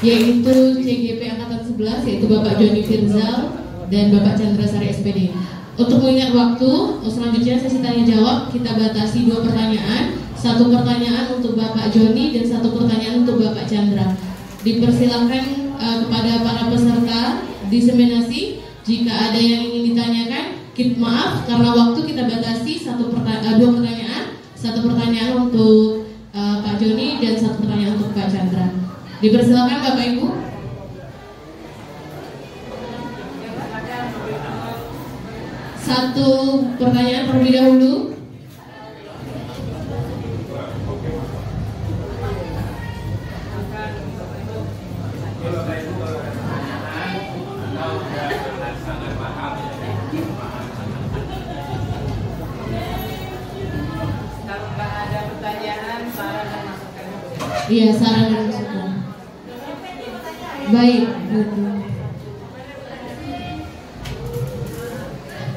yaitu CGP Angkatan 11, yaitu Bapak Joni Firzal dan Bapak Chandra Sari SPD. Untuk mengingat waktu, selanjutnya sesi tanya jawab kita batasi 2 pertanyaan, 1 pertanyaan untuk Bapak Joni dan 1 pertanyaan untuk Bapak Chandra. Dipersilakan kepada para peserta diseminasi jika ada yang ingin ditanyakan. Maaf karena waktu kita batasi 2 pertanyaan, 1 pertanyaan untuk Pak Joni dan 1 pertanyaan untuk Pak Chandra. Dipersilakan Bapak Ibu. Satu pertanyaan terlebih dahulu. Iya, saran dan masukan. Baik.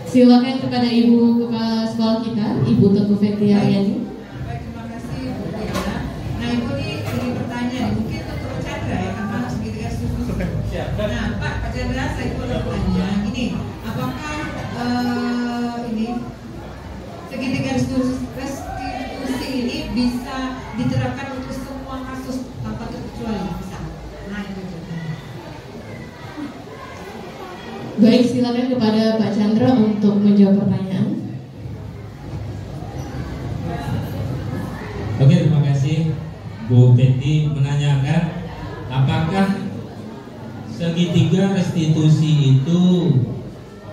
Silakan kepada Ibu Kepala Sekolah kita, Ibu Teguh Fetri Aryani. Baik, terima kasih Bu Diana. Nah Ibu ini pertanyaan, mungkin untuk Pak Chandra ya, karena segitiga setuju. Nah Pak Chandra, saya boleh bertanya, ini apakah ini segitiga restitusi ini bisa diterapkan untuk semua kasus tanpa terkecuali? Bisa? Nah itu. Baik, silakan kepada Pak Chandra untuk menjawab pertanyaan. Oke, terima kasih Bu Betty menanyakan apakah segitiga restitusi itu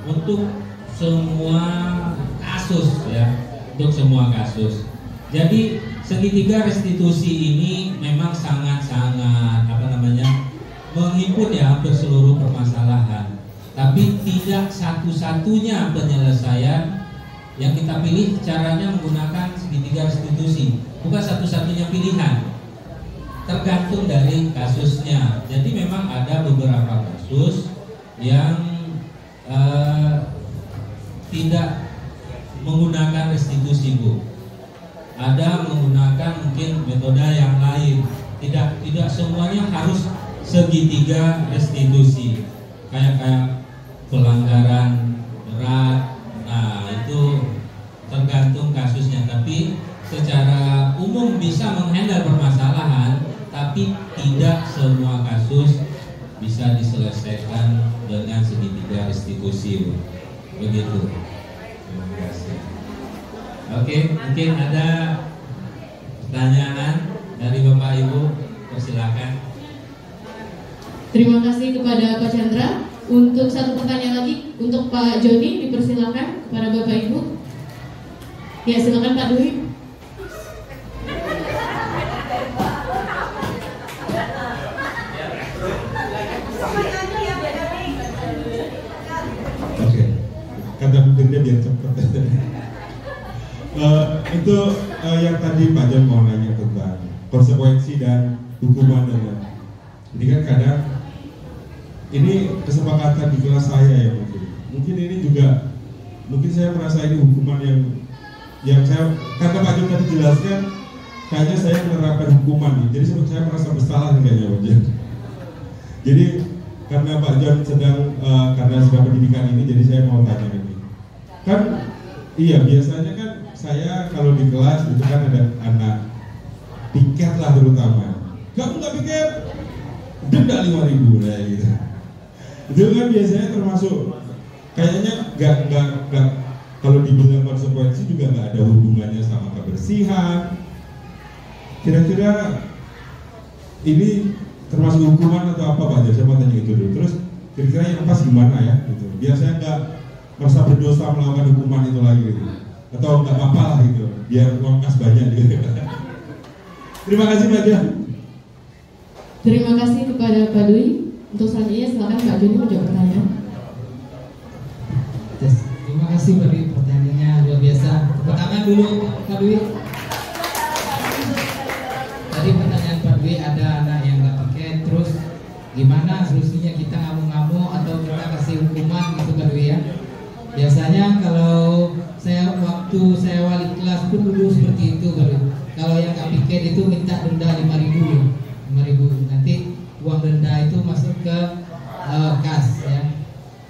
untuk semua kasus ya, untuk semua kasus. Jadi segitiga restitusi ini memang sangat-sangat menghimpun ya hampir seluruh permasalahan. Tapi tidak satu-satunya penyelesaian yang kita pilih caranya menggunakan segitiga restitusi, bukan satu-satunya pilihan, tergantung dari kasusnya. Jadi memang ada beberapa kasus yang tidak menggunakan restitusi Bu, ada menggunakan mungkin metode yang lain. Tidak semuanya harus segitiga restitusi, kayak pelanggaran berat. Nah itu tergantung kasusnya, tapi secara umum bisa menghandle permasalahan, tapi tidak semua kasus bisa diselesaikan dengan segitiga restitusi. Begitu. Terima kasih. Oke, mungkin ada pertanyaan dari Bapak Ibu, persilakan. Terima kasih kepada Pak Chandra. Untuk 1 pertanyaan lagi untuk Pak Joni, dipersilakan kepada Bapak Ibu. Ya, silakan Pak Dwi. Oke, kata mungkinnya biar cepat. Itu yang tadi Pak Jon mau nanya tentang konsekuensi dan hukuman dan ini kan kadang ini kesepakatan di kelas saya ya mungkin ini juga mungkin saya merasa ini hukuman yang saya karena Pak Jon tadi jelaskan kayaknya saya menerapkan hukuman nih, jadi saya merasa bersalah kayaknya Pak Jon. Jadi karena Pak John karena sedang pendidikan ini, jadi saya mau tanya ini. Kan iya, biasanya kan saya kalau di kelas itu kan ada anak piket lah terutama. Kamu nggak piket, denda 5.000 lah gitu. Itu kan biasanya termasuk kayaknya nggak kalau dibilang konsekuensi juga nggak ada hubungannya sama kebersihan. Kira-kira ini termasuk hukuman atau apa Pak? Saya mau tanya itu dulu. Terus kira-kira yang pas gimana ya? Gitu. Biasanya nggak merasa berdosa melakukan hukuman itu lagi gitu. Atau nggak apa-apa lah gitu. Biar uang kas banyak gitu. Terima kasih Pak John. Terima kasih kepada Pak Dwi. Untuk selanjutnya silakan Pak Joni menjawab pertanyaan. Terima kasih bagi pertanyaannya luar biasa. Tepuk tangan dulu Pak Dwi. Tadi pertanyaan Pak Dwi, ada anak yang nggak piket, terus gimana solusinya, kita ngamuk-ngamuk atau kita kasih hukuman gitu Pak Dwi ya? Biasanya kalau waktu saya wali kelas pun dulu seperti itu Pak Dwi. Kalau yang nggak piket itu minta denda 5.000, nanti uang denda itu masuk ke kas ya.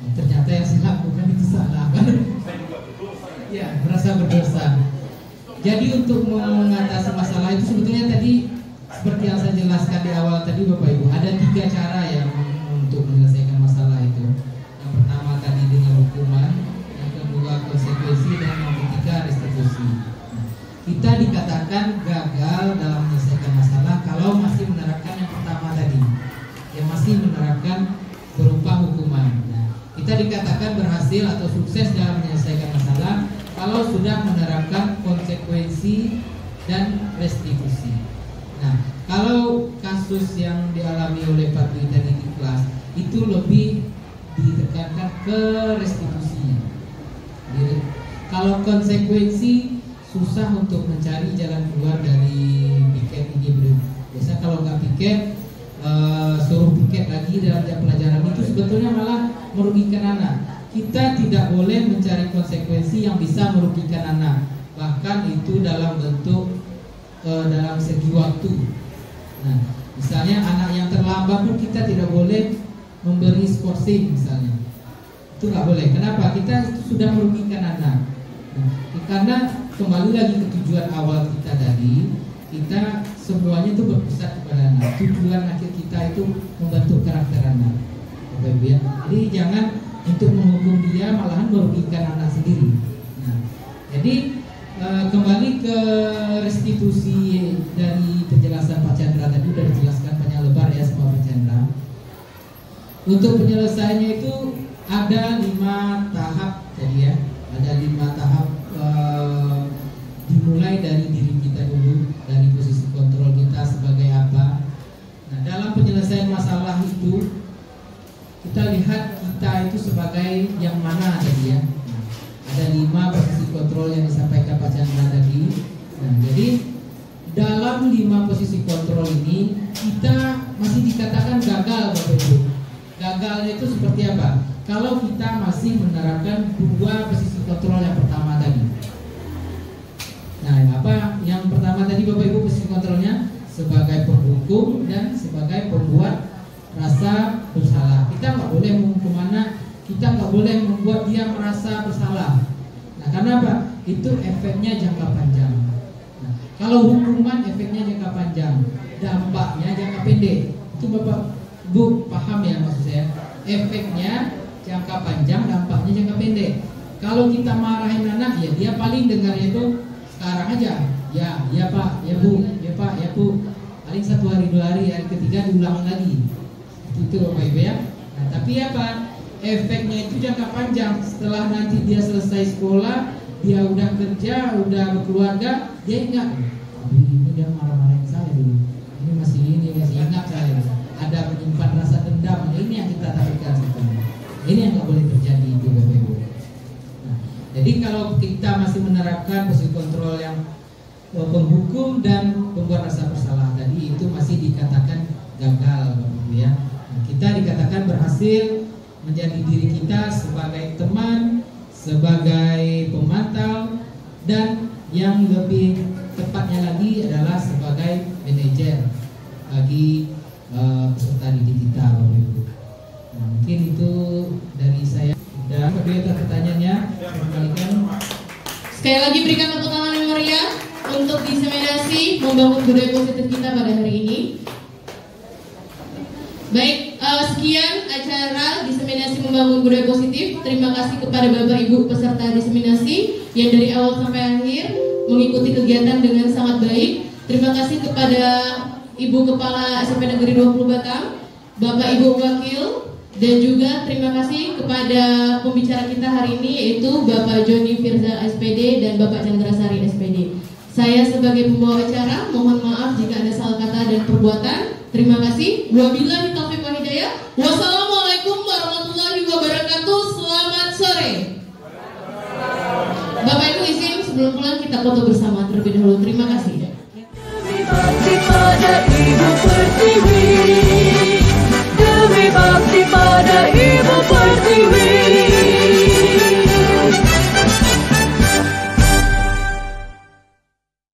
Ternyata yang saya lakukan itu salah kan? Ya, merasa berdosa. Jadi untuk mengatasi masalah itu sebetulnya tadi seperti yang saya jelaskan di awal tadi Bapak Ibu, ada 3 cara yang untuk menyelesaikan masalah itu. Yang pertama tadi dengan hukuman, yang kedua konsekuensi, dan yang ketiga restitusi. Kita dikatakan gagal dalam menyelesaikan masalah kalau masih menerapkan yang pertama tadi, yang masih menerapkan berupa hukuman. Nah, kita dikatakan berhasil atau sukses dalam menyelesaikan masalah kalau sudah menerapkan konsekuensi dan restitusi. Nah, kalau kasus yang dialami oleh Pak Dwi tadi di kelas itu lebih ditekankan ke restitusinya. Jadi, kalau konsekuensi susah untuk mencari jalan keluar dari piket ini bro. Biasa kalau nggak piket, suruh piket lagi dalam jam pelajaran itu sebetulnya malah merugikan anak. Kita tidak boleh mencari konsekuensi yang bisa merugikan anak, bahkan itu dalam bentuk dalam segi waktu. Nah, misalnya anak yang terlambat pun kita tidak boleh memberi skorsing misalnya, itu nggak boleh. Kenapa? Kita itu sudah merugikan anak. Nah, karena kembali lagi ke tujuan awal kita tadi, kita semuanya itu berpusat kepada anak. Tujuan akhir kita itu membentuk karakter anak. Jadi jangan untuk menghukum dia malahan merugikan anak sendiri. Nah, jadi kembali ke restitusi dari penjelasan Pak Chandra tadi sudah dijelaskan panjang lebar ya sama Pak Chandra. Untuk penyelesaiannya itu ada 5 tahap tadi ya. Ada 5 tahap, dimulai dari diri kita dulu, dari posisi kontrol kita sebagai apa. Nah, dalam penyelesaian masalah itu kita lihat kita itu sebagai yang mana tadi ya. Nah, ada 5 posisi kontrol yang disampaikan Pak Chandra tadi. Nah, jadi dalam 5 posisi kontrol ini kita masih dikatakan gagal Bapak Ibu. Gagalnya itu seperti apa? Kalau kita masih menerapkan 2 posisi kontrol yang pertama tadi. Nah, apa yang pertama tadi Bapak Ibu posisi kontrolnya? Sebagai penghukum dan sebagai pembuat rasa bersalah. Kita nggak boleh menghukum anak, kita nggak boleh membuat dia merasa bersalah. Nah, karena apa? Itu efeknya jangka panjang. Nah, kalau hukuman efeknya jangka panjang, dampaknya jangka pendek. Itu Bapak Bu paham ya maksud saya? Efeknya jangka panjang, dampaknya jangka pendek. Kalau kita marahin anak, ya dia paling dengar itu sekarang aja. Ya Pak, ya Bu, ya Pak, ya Bu. Paling 1 hari 2 hari, hari ketiga diulangi lagi. Itu Bapak Ibu ya. Nah, tapi apa? Efeknya itu jangka panjang. Setelah nanti dia selesai sekolah, dia udah kerja, udah berkeluarga, dia ingat, ini dia marah-marahin saya dulu. Ini masih ingat saya. Ada menyimpan rasa dendam. Ini yang kita takutkan sebenarnya. Ini yang nggak boleh terjadi itu Bapak Ibu. Nah, jadi kalau kita masih menerapkan posisi kontrol yang penghukum dan pembuat rasa bersalah tadi, itu masih dikatakan gagal Bapak Ibu ya. Nah, kita dikatakan berhasil menjadi diri kita sebagai teman, sebagai pemantau, dan yang lebih tepatnya lagi adalah sebagai manajer bagi peserta peserta didik kita, Bapak Ibu. Nah, mungkin itu dari saya. Dan kedua atas pertanyaannya, sekali lagi berikan tepuk tangan yang meriah untuk diseminasi membangun budaya positif kita pada hari ini. Baik, sekian acara diseminasi membangun budaya positif. Terima kasih kepada Bapak Ibu peserta diseminasi yang dari awal sampai akhir mengikuti kegiatan dengan sangat baik. Terima kasih kepada Ibu Kepala SMP Negeri 20 Batam, Bapak Ibu Wakil, dan juga terima kasih kepada pembicara kita hari ini yaitu Bapak Joni Firzal SPD dan Bapak Chandra Sari SPD. Saya sebagai pembawa acara mohon maaf jika ada salah kata dan perbuatan. Terima kasih. Wabillahi taufiq wal hidayah. Wassalamualaikum warahmatullahi wabarakatuh. Selamat sore. Bapak Ibu izin sebelum pulang kita foto bersama terlebih dahulu. Terima kasih.